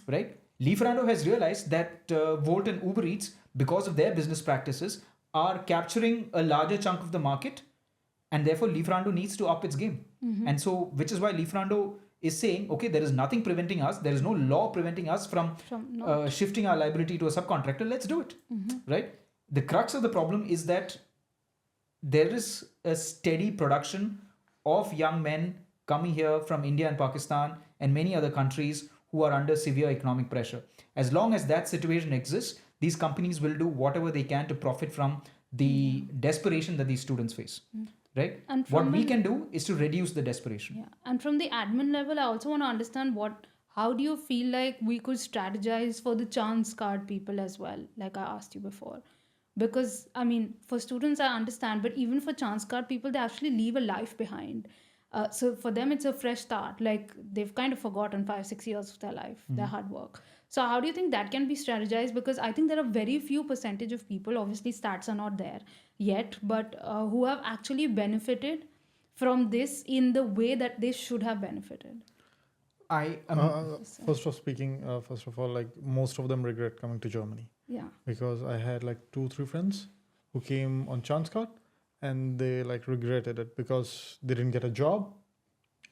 right? Lieferando has realized that Volt and Uber Eats, because of their business practices, are capturing a larger chunk of the market, and therefore Lieferando needs to up its game. And so, which is why Lieferando is saying, okay, there is nothing preventing us, there is no law preventing us from shifting our liability to a subcontractor, let's do it, right? The crux of the problem is that there is a steady production of young men coming here from India and Pakistan and many other countries who are under severe economic pressure. As long as that situation exists, these companies will do whatever they can to profit from the desperation that these students face, right? And What we can do is to reduce the desperation. Yeah, and from the admin level, I also want to understand how do you feel like we could strategize for the chance card people as well, like I asked you before? Because, I mean, for students, I understand, but even for chance card people, they actually leave a life behind. So for them, it's a fresh start. Like they've kind of forgotten 5-6 years of their life, their hard work. So how do you think that can be strategized? Because I think there are very few percentage of people, obviously stats are not there yet, but who have actually benefited from this in the way that they should have benefited. First of all, like most of them regret coming to Germany. Yeah. Because I had like 2-3 friends who came on chance card and they like regretted it because they didn't get a job.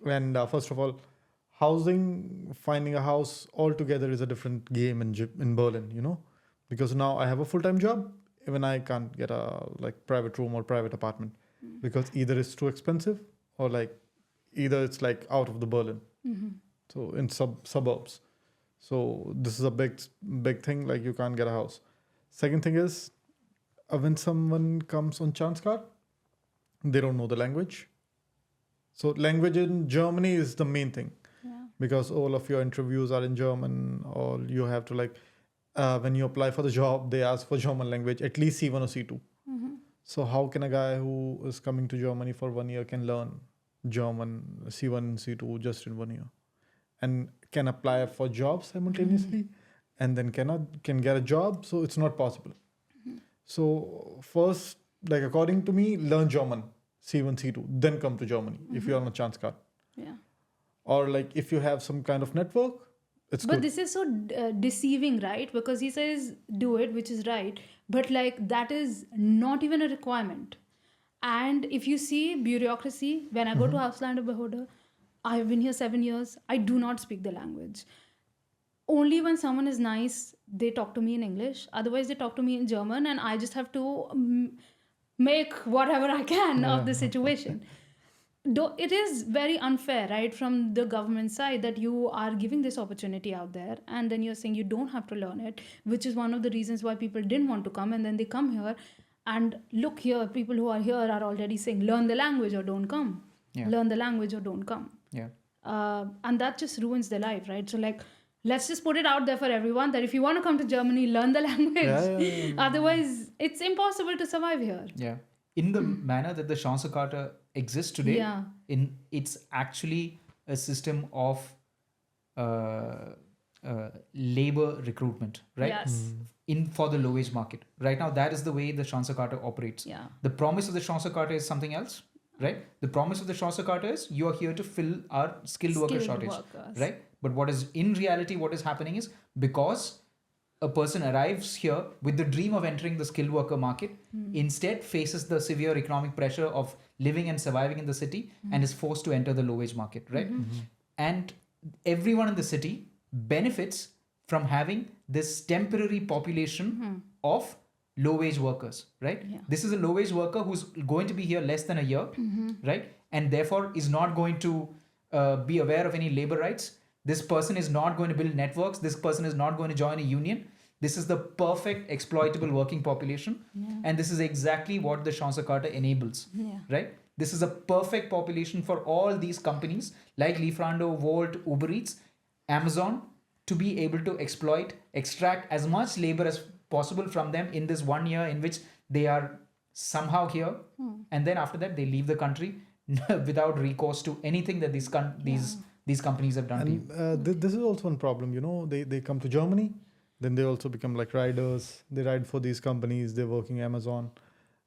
And first of all, finding a house altogether is a different game in Berlin, you know, because now I have a full-time job, even I can't get a like private room or private apartment because either it's too expensive or like either it's like out of the Berlin. So in suburbs. So this is a big thing, like you can't get a house. Second thing is when someone comes on chance card, they don't know the language. So language in Germany is the main thing. Because all of your interviews are in German, or you have to like, when you apply for the job, they ask for German language, at least C1 or C2. So how can a guy who is coming to Germany for 1 year can learn German C1 and C2 just in 1 year? And can apply for jobs simultaneously and then can get a job? So it's not possible. So first, like according to me, learn German, C1, C2, then come to Germany if you're on a chance card. Yeah. Or like if you have some kind of network, it's But good. this is so deceiving, right? Because he says do it, which is right. But like that is not even a requirement. And if you see Bureaucracy, when I go to Auslanderbehörde, I have been here 7 years. I do not speak the language. Only when someone is nice, they talk to me in English. Otherwise, they talk to me in German, and I just have to make whatever I can of the situation. Though it is very unfair, right, from the government side that you are giving this opportunity out there, and then you're saying you don't have to learn it, which is one of the reasons why people didn't want to come, and then they come here. And look here, people who are here are already saying, learn the language or don't come. Yeah. Learn the language or don't come. Yeah. And that just ruins their life, right? So like, let's just put it out there for everyone that if you want to come to Germany, learn the language. Yeah. Otherwise, it's impossible to survive here. Yeah. In the manner that the Chancenkarte exists today, it's actually a system of labor recruitment, right? Yes. For the low wage market. Right now, that is the way the Chancenkarte operates. Yeah. The promise of the Chancenkarte is something else, right? The promise of the Chancenkarte is you are here to fill our skilled worker shortage, right? But what is in reality, what is happening is because a person arrives here with the dream of entering the skilled worker market, instead faces the severe economic pressure of living and surviving in the city and is forced to enter the low wage market, right? And everyone in the city benefits from having this temporary population of low-wage workers, right? Yeah. This is a low-wage worker who's going to be here less than a year, right? And therefore is not going to be aware of any labor rights. This person is not going to build networks. This person is not going to join a union. This is the perfect exploitable working population. And this is exactly what the Chance Carta enables, right? This is a perfect population for all these companies like Leafrando, Volt, Uber Eats, Amazon, to be able to exploit, extract as much labor as possible from them in this 1 year in which they are somehow here. And then after that, they leave the country without recourse to anything that these companies have done to you. And this is also one problem, you know, they come to Germany, then they also become like riders. They ride for these companies, they're working Amazon.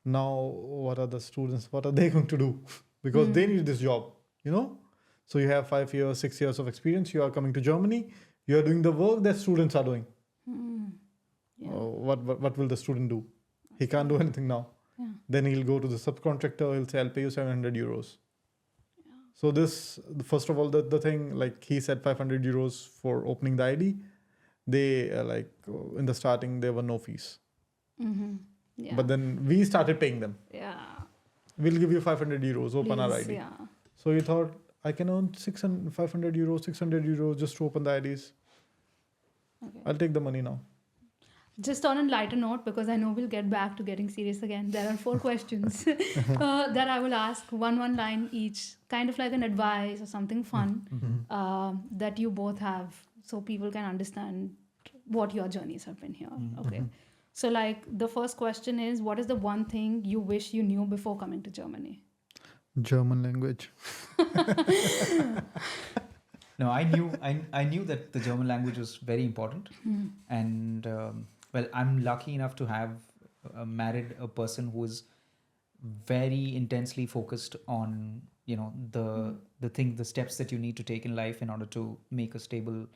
Now, what are the students, what are they going to do? Because they need this job, you know? So you have 5 years, 6 years of experience, you are coming to Germany, you are doing the work that students are doing. What will the student do? He can't do anything now. Then he'll go to the subcontractor, he'll say, I'll pay you 700 euros. So this, first of all, the thing, like he said 500 euros for opening the ID. They in the starting, there were no fees. But then we started paying them. We'll give you 500 euros, open our ID. So you thought, I can earn 500 euros, 600 euros just to open the IDs. I'll take the money now. Just on a lighter note, because I know we'll get back to getting serious again, there are 4 questions that I will ask, one line each, kind of like an advice or something fun that you both have, so people can understand what your journeys have been here. Okay. So like the first question is, what is the one thing you wish you knew before coming to Germany? German language. No, I knew that the German language was very important, and well, I'm lucky enough to have married a person who is very intensely focused on the steps that you need to take in life in order to make a stable,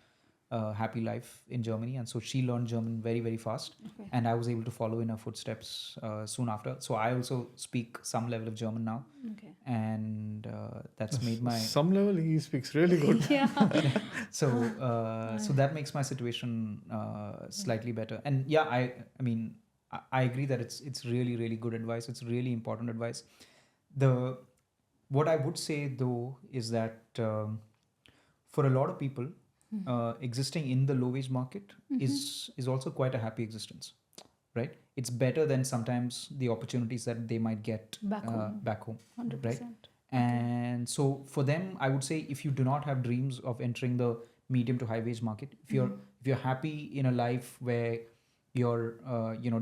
happy life in Germany. And so she learned German very, very fast, and I was able to follow in her footsteps soon after. So I also speak some level of German now, and that's made my some level he speaks really good. So that makes my situation slightly better. And I mean I agree that it's really, really good advice. It's really important advice. What I would say though is that for a lot of people, existing in the low wage market is also quite a happy existence, right? It's better than sometimes the opportunities that they might get back home 100%. right? And so for them, I would say, if you do not have dreams of entering the medium to high wage market, if you're happy in a life where you're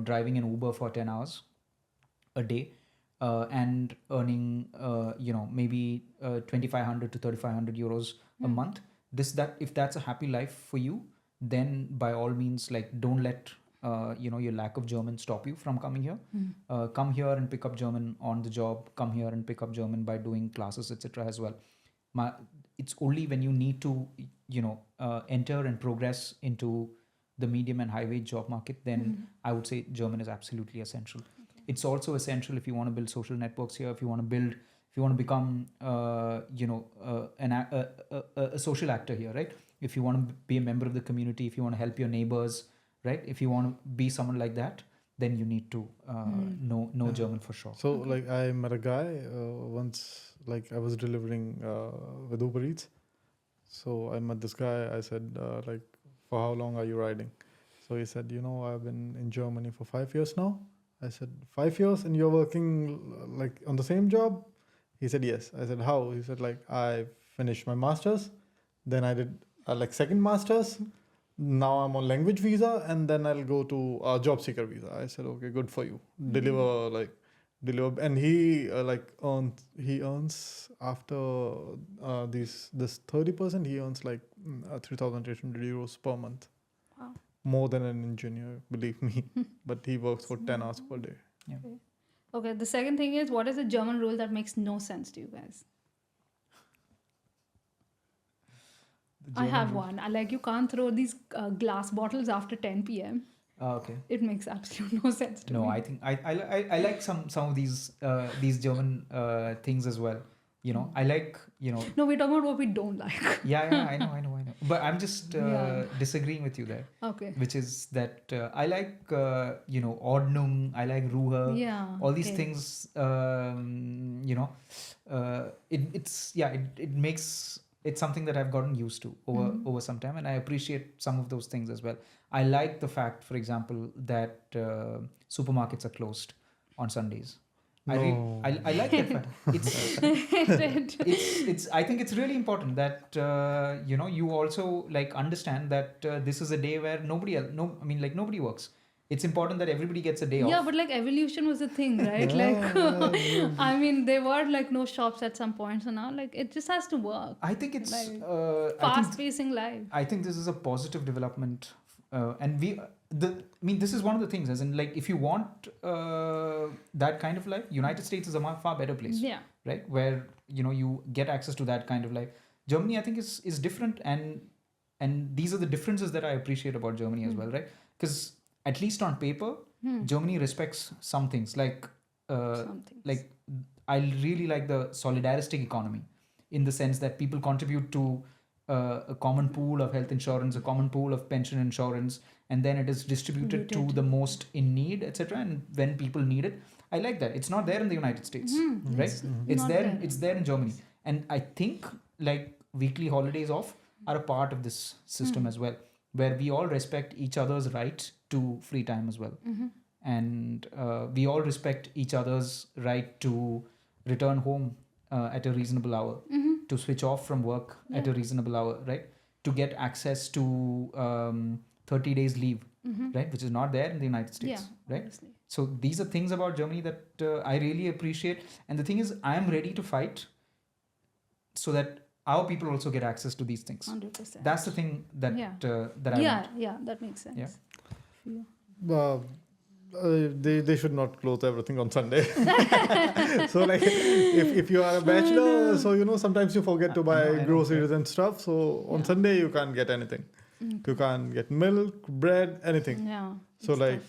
driving an Uber for 10 hours a day and earning maybe 2,500 to 3,500 euros a month, if that's a happy life for you, then by all means, like, don't let your lack of German stop you from coming here. Come here and pick up German on the job. Come here and pick up German by doing classes, etc. as well. It's only when you need to enter and progress into the medium and high wage job market, then I would say German is absolutely essential. It's also essential if you want to build social networks here, if you want to become a social actor here, right? If you want to be a member of the community, if you want to help your neighbors, right? If you want to be someone like that, then you need to know German for sure. So like I met a guy once, like I was delivering with Uber Eats. So I met this guy. I said, like, for how long are you riding? So he said, I've been in Germany for 5 years now. I said, 5 years and you're working like on the same job? He said, yes. I said, how? He said, like, I finished my master's. Then I did second master's. Now I'm on language visa, and then I'll go to a job seeker visa. I said, okay, good for you. Deliver, and he earns after this 30%, he earns like 3,800 euros per month. Wow. More than an engineer, believe me. But he works for 10 hours per day. Yeah. Okay, the second thing is, what is the German rule that makes no sense to you guys? I have one. You can't throw these glass bottles after 10 p.m. Okay. It makes absolutely no sense to me. No, I think I like some of these German things as well. You know, I like, you know, No, we're talking about what we don't like. yeah, I know. But I'm just Yeah. disagreeing with you there, Okay. which is that I like, you know, Ordnung, I like Ruhe, Yeah. all these okay. things, you know, it makes, it's something that I've gotten used to over some time, and I appreciate some of those things as well. I like the fact, for example, that supermarkets are closed on Sundays. I like that fact. It's I think it's really important that you know, you also like understand that this is a day where nobody works. It's important that everybody gets a day Yeah, off. but like evolution was a thing, right? I mean, there were like no shops at some point, so now like it just has to work. I think it's Like, fast-pacing life. I think this is a positive development, and this is one of the things, as in, like, if you want that kind of life, United States is a far better place, Yeah. right? Where, you know, you get access to that kind of life. Germany, I think, is different, and these are the differences that I appreciate about Germany as well, right? Because at least on paper, Germany respects some things, like like I really like the solidaristic economy, in the sense that people contribute to a common pool of health insurance, a common pool of pension insurance, and then it is distributed to the most in need, etc. And when people need it, I like that. It's not there in the United States, right? It's not there. there. It's there in Germany, and I think like weekly holidays off are a part of this system as well, where we all respect each other's right to free time as well, and we all respect each other's right to return home at a reasonable hour, to switch off from work at a reasonable hour, right? To get access to 30 days leave, right? Which is not there in the United States, right? Obviously. So these are things about Germany that I really appreciate. And the thing is, I am ready to fight so that our people also get access to these things. 100%. That's the thing that that I want. Yeah, that makes sense. Yeah. They should not close everything on Sunday. So like if you are a bachelor, so you know sometimes you forget to buy groceries and stuff. So on Sunday you can't get anything. You can't get milk, bread, anything. Yeah. So like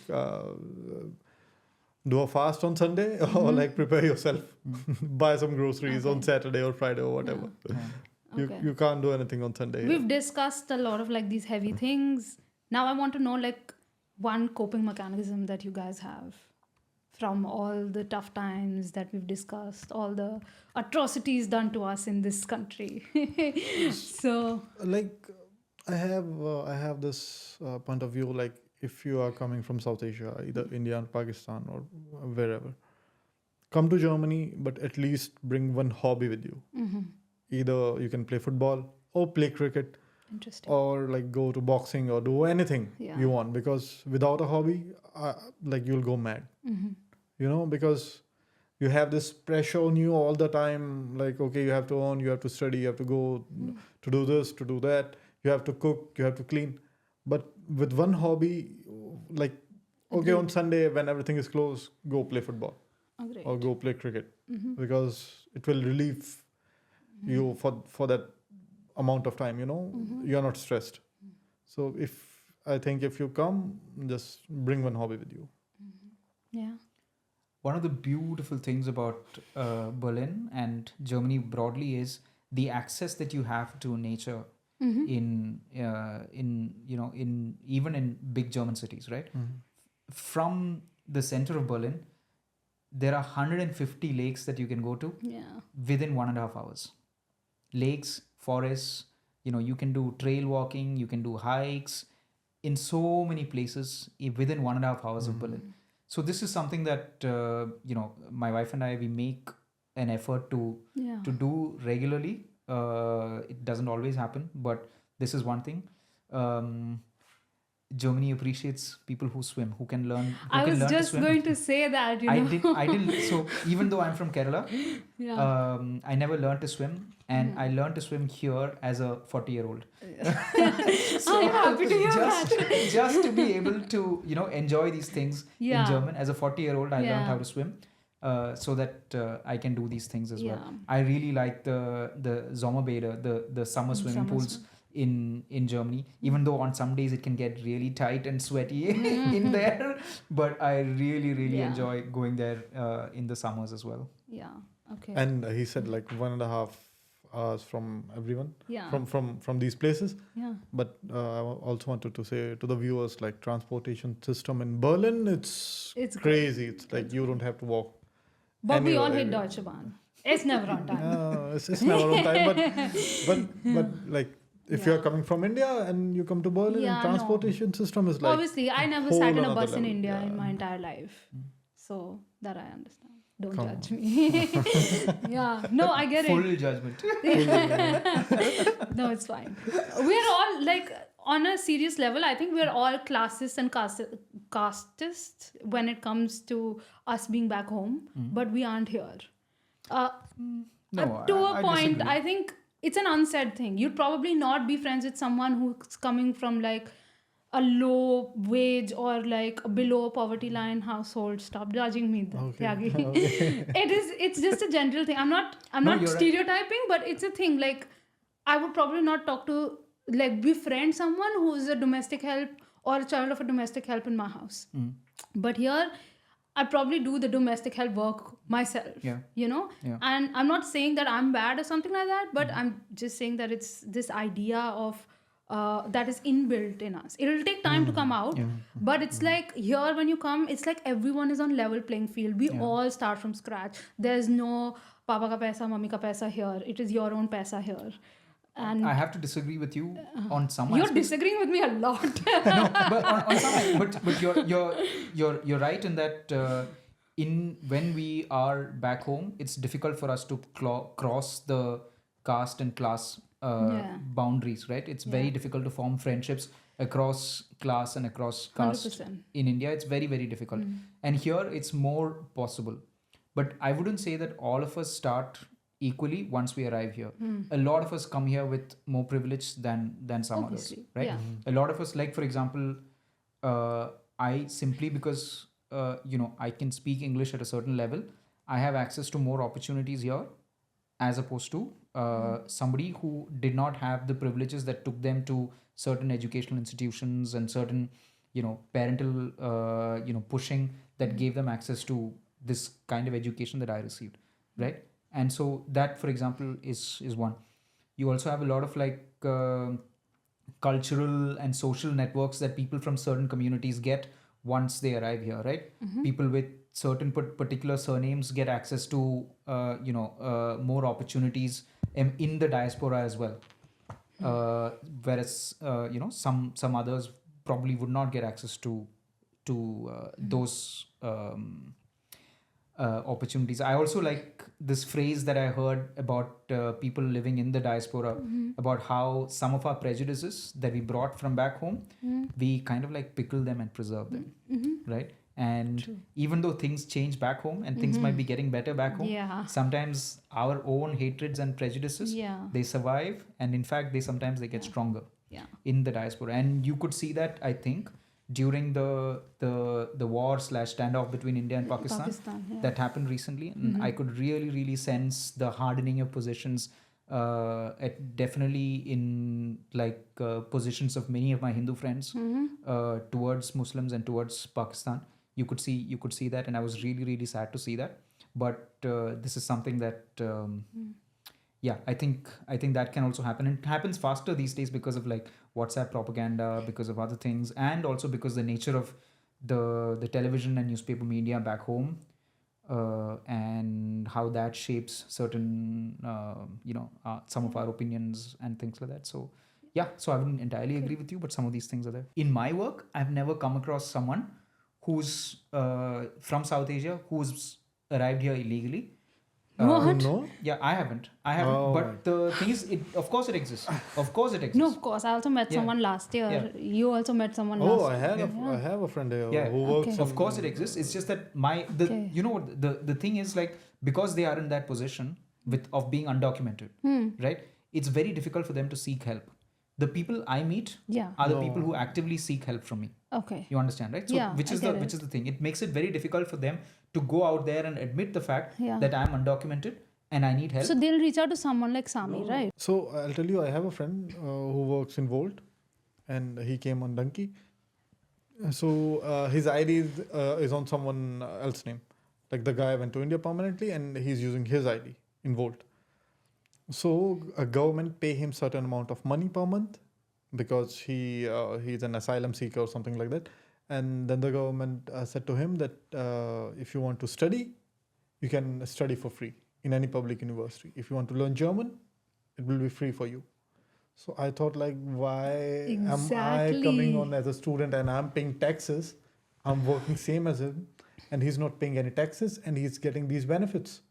do a fast on Sunday, or like prepare yourself, buy some groceries on Saturday or Friday or whatever. You can't do anything on Sunday. We've discussed a lot of like these heavy things. Now I want to know like one coping mechanism that you guys have from all the tough times that we've discussed, all the atrocities done to us in this country. So like I have this point of view, like if you are coming from South Asia, either India or Pakistan or wherever, come to Germany, but at least bring one hobby with you. Either you can play football or play cricket, interesting. or like go to boxing or do anything you want, because without a hobby, like you'll go mad. You know, because you have this pressure on you all the time, like okay, you have to earn, you have to study, you have to go to do this, to do that, you have to cook, you have to clean. But with one hobby, like okay, on Sunday when everything is closed, go play football or go play cricket, because it will relieve you for that amount of time, you know. You're not stressed. So I think if you come, just bring one hobby with you. Yeah. One of the beautiful things about Berlin and Germany broadly is the access that you have to nature in even in big German cities, right? From the center of Berlin, there are 150 lakes that you can go to within 1.5 hours. Lakes, forests, you can do trail walking, you can do hikes in so many places within 1.5 hours of Berlin. So this is something that my wife and I, we make an effort to do regularly. It doesn't always happen, but this is one thing. Germany appreciates people who swim, who can learn. I was just going to say that. I didn't. So even though I'm from Kerala, I never learned to swim, and I learned to swim here as a 40-year-old. So I'm happy to hear that. Just to be able to enjoy these things in German as a 40-year-old, I learned how to swim. So that I can do these things as well. I really like the Sommerbäder, the summer swimming pools in Germany, even though on some days it can get really tight and sweaty in there, but I really enjoy going there in the summers as well. Yeah. Okay. And he said like 1.5 hours from everyone, Yeah. from these places. Yeah. But I also wanted to say to the viewers, like transportation system in Berlin, it's It's crazy. great. It's like you don't have to walk. But we all anywhere. hate Deutsche Bahn. It's never on time. It's never on time. But like if you're coming from India and you come to Berlin, Yeah, and transportation system is like Obviously, I never whole sat in a another bus in level. India Yeah. in my entire life. So that I understand. Don't Come judge me. Yeah. No, I get Full it. judgment. No, it's fine. We're all like on a serious level, I think we're all classists and castists when it comes to us being back home, but we aren't here. No, To I a point, disagree. I think it's an unsaid thing. You'd probably not be friends with someone who's coming from like a low wage or like a below poverty line household. Stop judging me, Okay. Tyagi. Okay. It's just a general thing. I'm not No, you're right. stereotyping, but it's a thing. Like I would probably not talk to like befriend someone who is a domestic help or a child of a domestic help in my house. But here I probably do the domestic help work myself. Yeah. You know? Yeah. And I'm not saying that I'm bad or something like that, but I'm just saying that it's this idea of that is inbuilt in us. It'll take time to come out, but it's like here when you come, it's like everyone is on level playing field. We all start from scratch. There's no papa ka paisa, mummy ka paisa here. It is your own paisa here. And I have to disagree with you on some you're aspects. disagreeing with me a lot. No, but on some, but you're right in that in when we are back home, it's difficult for us to cross the caste and class boundaries, right? It's very difficult to form friendships across class and across caste. 100%. In India, it's very, very difficult. And here, it's more possible. But I wouldn't say that all of us start equally once we arrive here. A lot of us come here with more privilege than some Obviously, others, right? yeah. A lot of us, like for example, I simply because I can speak English at a certain level, I have access to more opportunities here, as opposed to somebody who did not have the privileges that took them to certain educational institutions and certain parental pushing that gave them access to this kind of education that I received, right? And so that, for example, is one. You also have a lot of like cultural and social networks that people from certain communities get once they arrive here, right? People with certain particular surnames get access to more opportunities in the diaspora as well, whereas some others probably would not get access to those opportunities. I also like this phrase that I heard about people living in the diaspora, about how some of our prejudices that we brought from back home, we kind of like pickle them and preserve them, right? And even though things change back home and things might be getting better back home, sometimes our own hatreds and prejudices, they survive, and in fact they sometimes get stronger in the diaspora. And you could see that, I think, during the war / standoff between India and Pakistan that happened recently, and I could really sense the hardening of positions definitely in like positions of many of my Hindu friends towards Muslims and towards Pakistan. You could see that, and I was really sad to see that. But this is something that I think that can also happen, and it happens faster these days because of like WhatsApp propaganda, because of other things, and also because the nature of the television and newspaper media back home, and how that shapes certain some of our opinions and things like that. So so I wouldn't entirely agree with you, but some of these things are there. In my work, I've never come across someone who's from South Asia who's arrived here illegally. What? No? Yeah, I haven't. But the thing is, of course it exists. Of course it exists. No, of course. I also met someone last year. Yeah. You also met someone last year. I have a friend here Yeah. who works. Of course it exists. It's just that you know what the thing is, like, because they are in that position of being undocumented, right? It's very difficult for them to seek help. The people I meet are the people who actively seek help from me. Okay. You understand, right? So which is the thing. It makes it very difficult for them to go out there and admit the fact that I'm undocumented and I need help. So they'll reach out to someone like Sami, right? So I'll tell you, I have a friend who works in Volt, and he came on Donkey. So his ID is on someone else's name. Like the guy went to India permanently and he's using his ID in Volt. So a government pay him certain amount of money per month because he's an asylum seeker or something like that. And then the government said to him that if you want to study, you can study for free in any public university. If you want to learn German, it will be free for you. So I thought, like, why am I coming on as a student and I'm paying taxes? I'm working same as him and he's not paying any taxes and he's getting these benefits.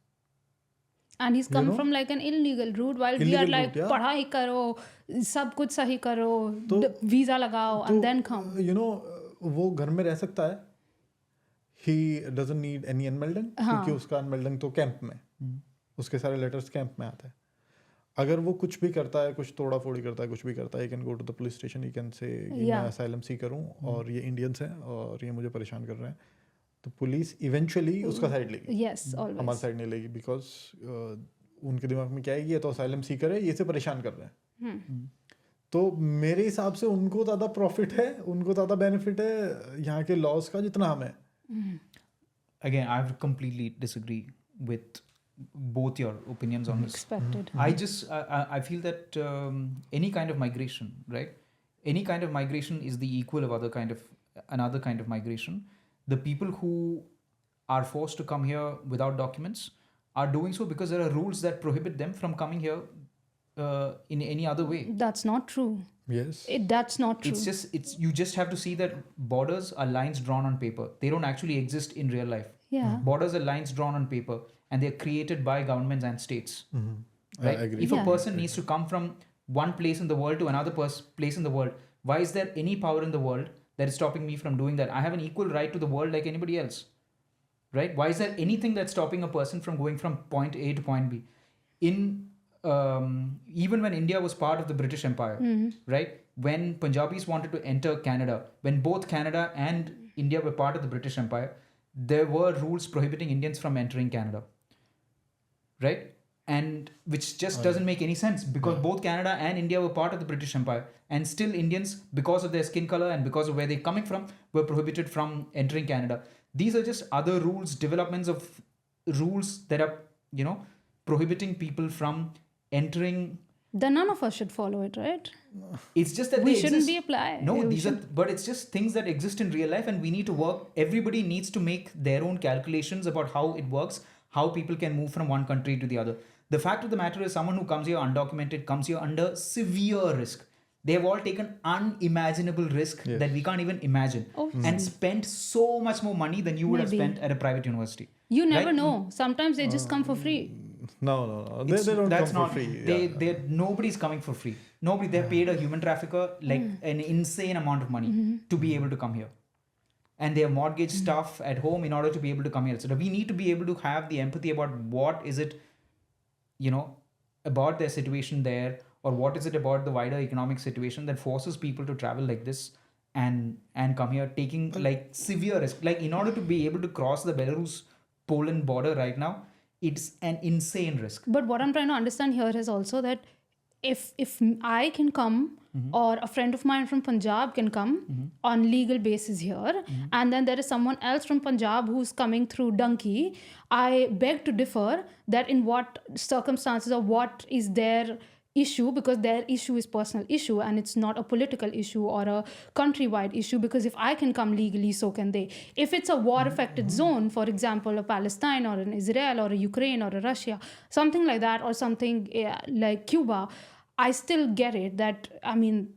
And he's come from like an illegal route while we are like, padhai karo, sab kuch sahi karo, visa lagao and then come. You know, वो घर में रह सकता है. He doesn't need any unmelding क्योंकि उसका unmelding तो camp में. उसके सारे लेटर्स कैंप में आते हैं. अगर वो कुछ भी करता है, कुछ तोड़ा फोड़ी करता है, कुछ भी करता है, he can go to the police station, he can say मैं asylum seeker हूँ और ये Indians हैं और ये मुझे परेशान कर रहे हैं. तो पुलिस इवेंचुअली उसका साइड लेगी. Yes, always. हमारा साइड नहीं लेगी बिकॉज उनके दिमाग में क्या है कि ये तो असाइलम सीकर है, ये से परेशान कर रहे हैं. तो मेरे हिसाब से उनको ज़्यादा प्रॉफिट है, उनको ज़्यादा बेनिफिट है यहाँ के लॉज का जितना हमें. Again, I would completely disagree with both your opinions on this. Expected. I feel that any kind of migration, right? Any kind of migration is the equal of another kind of migration. The people who are forced to come here without documents are doing so because there are rules that prohibit them from coming here in any other way. That's not true. Yes. That's not true. You just have to see that borders are lines drawn on paper. They don't actually exist in real life. Yeah. Borders are lines drawn on paper and they're created by governments and states. Right? I agree. If a person needs to come from one place in the world to another place in the world, why is there any power in the world that is stopping me from doing that? I have an equal right to the world like anybody else. Right? Why is there anything that's stopping a person from going from point A to point B? Even when India was part of the British Empire, right? When Punjabis wanted to enter Canada, when both Canada and India were part of the British Empire, there were rules prohibiting Indians from entering Canada, right? And which just doesn't make any sense because both Canada and India were part of the British Empire, and still Indians, because of their skin color and because of where they're coming from, were prohibited from entering Canada. These are just other rules, developments of rules that are, prohibiting people from entering. Then none of us should follow it, right? It's just that we they shouldn't exist. be applied. No, but it's just things that exist in real life, and we need to work. Everybody needs to make their own calculations about how it works, how people can move from one country to the other. The fact of the matter is, someone who comes here undocumented comes here under severe risk. They have all taken unimaginable risk that we can't even imagine, and spent so much more money than you would have spent at a private university. You never know. Sometimes they just come for free. No. They don't come for free. Nobody's coming for free. Nobody. They've paid a human trafficker like an insane amount of money to be able to come here. And they have mortgaged stuff at home in order to be able to come here. So we need to be able to have the empathy about what is it, about their situation there, or what is it about the wider economic situation that forces people to travel like this and come here taking like severe risk. Like in order to be able to cross the Belarus-Poland border right now, it's an insane risk. But what I'm trying to understand here is also that if I can come or a friend of mine from Punjab can come on legal basis here, and then there is someone else from Punjab who's coming through donkey, I beg to differ that in what circumstances or what is their issue, because their issue is personal issue and it's not a political issue or a countrywide issue, because if I can come legally, so can they. If it's a war affected zone, for example a Palestine or an Israel or a Ukraine or a Russia, something like that, or something like Cuba, I still get it that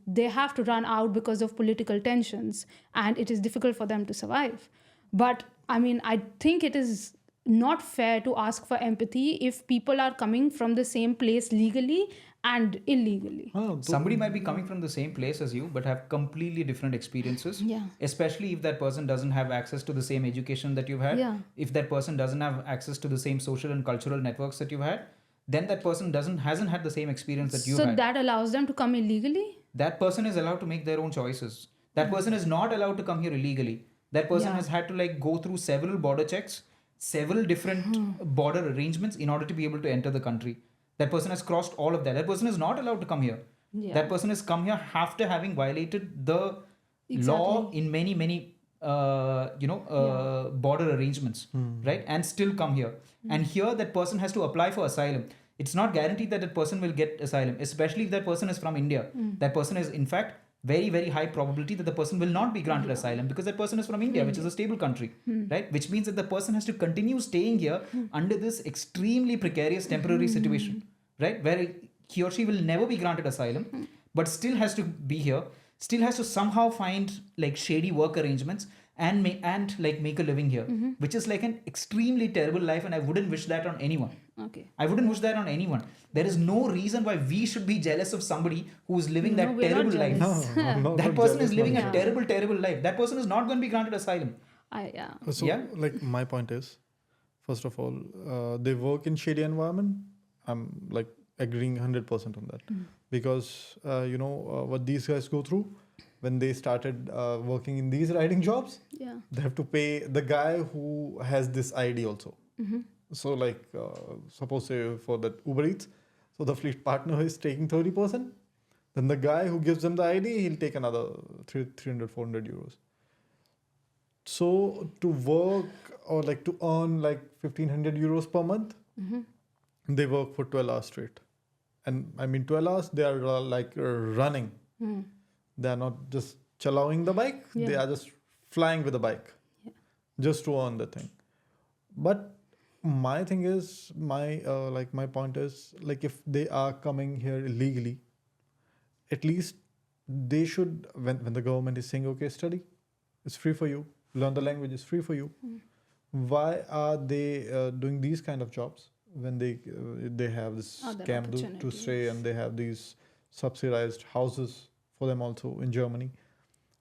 they have to run out because of political tensions and it is difficult for them to survive. But I think it is not fair to ask for empathy if people are coming from the same place legally and illegally. Somebody might be coming from the same place as you but have completely different experiences. Especially if that person doesn't have access to the same education that you've had. If that person doesn't have access to the same social and cultural networks that you've had, then that person hasn't had the same experience that you had. So that allows them to come illegally? That person is allowed to make their own choices. That person is not allowed to come here illegally. That person has had to go through several border checks, several different border arrangements in order to be able to enter the country. That person has crossed all of that. That person is not allowed to come here. That person has come here after having violated the law in many, many border arrangements, right? And still come here. And here that person has to apply for asylum. It's not guaranteed that person will get asylum, especially if that person is from India. That person is, in fact, very, very high probability that the person will not be granted asylum because that person is from India, which is a stable country, right? Which means that the person has to continue staying here under this extremely precarious temporary situation, right? Where he or she will never be granted asylum, but still has to be here, still has to somehow find like shady work arrangements and make a living here, which is like an extremely terrible life, and I wouldn't wish that on anyone. Okay. I wouldn't wish that on anyone. There is no reason why we should be jealous of somebody who is living that we're not terrible life. jealous. That person is living a Yeah. terrible, terrible life. That person is not going to be granted asylum. Yeah. So, Yeah. like, my point is, first of all, they work in shady environment. I'm like agreeing 100% on that because what these guys go through when they started working in these writing jobs, Yeah. they have to pay the guy who has this ID also. So, like, suppose say for that Uber Eats, so the fleet partner is taking 30%. Then the guy who gives them the ID, he'll take another 300, 400 euros. So to work or like to earn like 1500 euros per month, they work for 12 hours straight. And I mean 12 hours, they are running. They are not just chalowing the bike, they are just flying with the bike just to earn the thing. But my thing is, my point is, like, if they are coming here illegally, at least they should, when the government is saying, okay, study, it's free for you, learn the language, it's free for you. Why are they doing these kind of jobs when they have this Other camp to stay, and they have these subsidized houses for them also in Germany,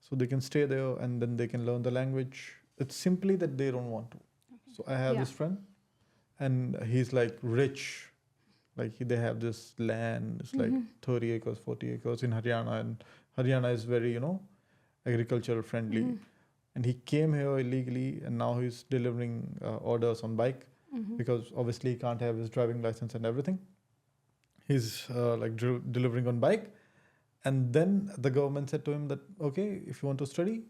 so they can stay there and then they can learn the language. It's simply that they don't want to. So I have this friend, and he's like rich, like they have this land, it's like 30 acres, 40 acres in Haryana, and Haryana is very agricultural friendly. And he came here illegally, and now he's delivering orders on bike because obviously he can't have his driving license and everything. He's delivering on bike. And then the government said to him that, okay, if you want to study,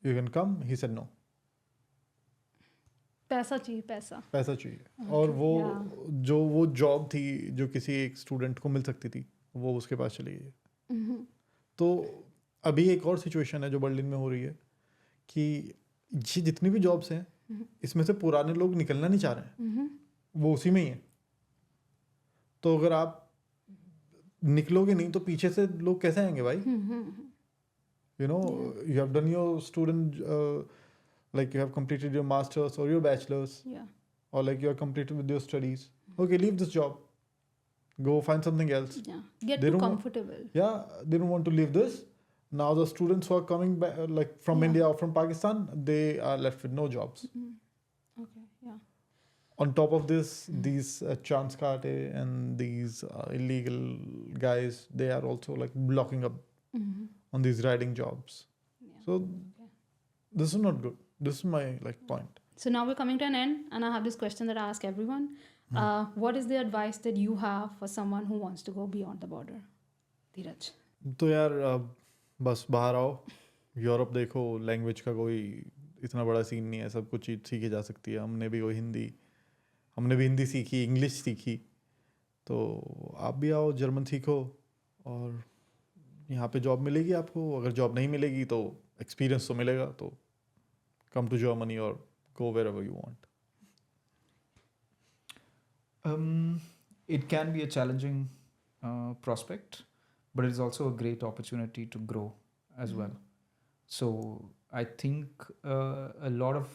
you can come. He said no. पैसा चाहिए पैसा चाहिए और वो job थी जो किसी एक स्टूडेंट को मिल सकती थी, वो उसके पास चली गई. तो अभी एक और सिचुएशन है जो बर्लिन में हो रही है कि ये जितनी भी जॉब्स हैं इसमें से पुराने लोग निकलना नहीं चाह रहे हैं, वो उसी में ही है. तो अगर आप निकलोगे नहीं तो पीछे से लोग कैसे आएंगे भाई? You have done your student like you have completed your masters or your bachelors, or like you are completed with your studies. Okay, leave this job, go find something else. Get too comfortable. They don't want to leave this. Now the students who are coming back like from India or from Pakistan, they are left with no jobs. On top of this, these chance kate and these illegal guys, they are also like blocking up on these writing jobs. So this is not good. This is my point. So now we're coming to an end, and I have this question that I ask everyone. What is the advice that you have for someone who wants to go beyond the border? Dheeraj. तो यार बस बाहर आओ, Europe देखो, language का कोई इतना बड़ा सीन नहीं है, सब कुछ चीज़ सीखी जा सकती है. हमने भी हिंदी सीखी, इंग्लिश सीखी, तो आप भी आओ, जर्मन सीखो, और यहाँ पे जॉब मिलेगी आपको. अगर जॉब नहीं मिलेगी तो एक्सपीरियंस तो मिलेगा. तो come to Germany or go wherever you want. It can be a challenging prospect, but it is also a great opportunity to grow as well. So I think a lot of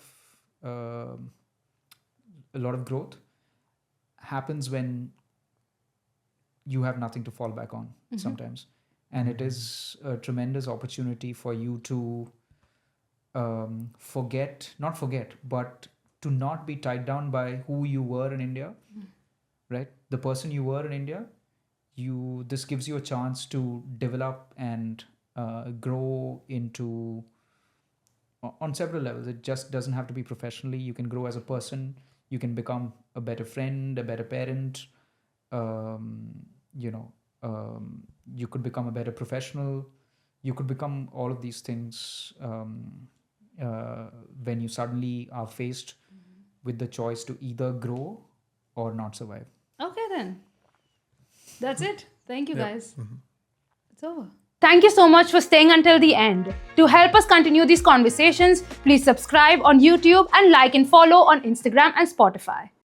growth happens when you have nothing to fall back on sometimes, and it is a tremendous opportunity for you to but to not be tied down by who you were in India, right? The person you were in India, this gives you a chance to develop and grow into on several levels. It just doesn't have to be professionally. You can grow as a person. You can become a better friend, a better parent. You could become a better professional. You could become all of these things. when you suddenly are faced with the choice to either grow or not survive. Okay then. That's it. Thank you Yep. guys. It's over. Thank you so much for staying until the end. To help us continue these conversations, please subscribe on YouTube and like and follow on Instagram and Spotify.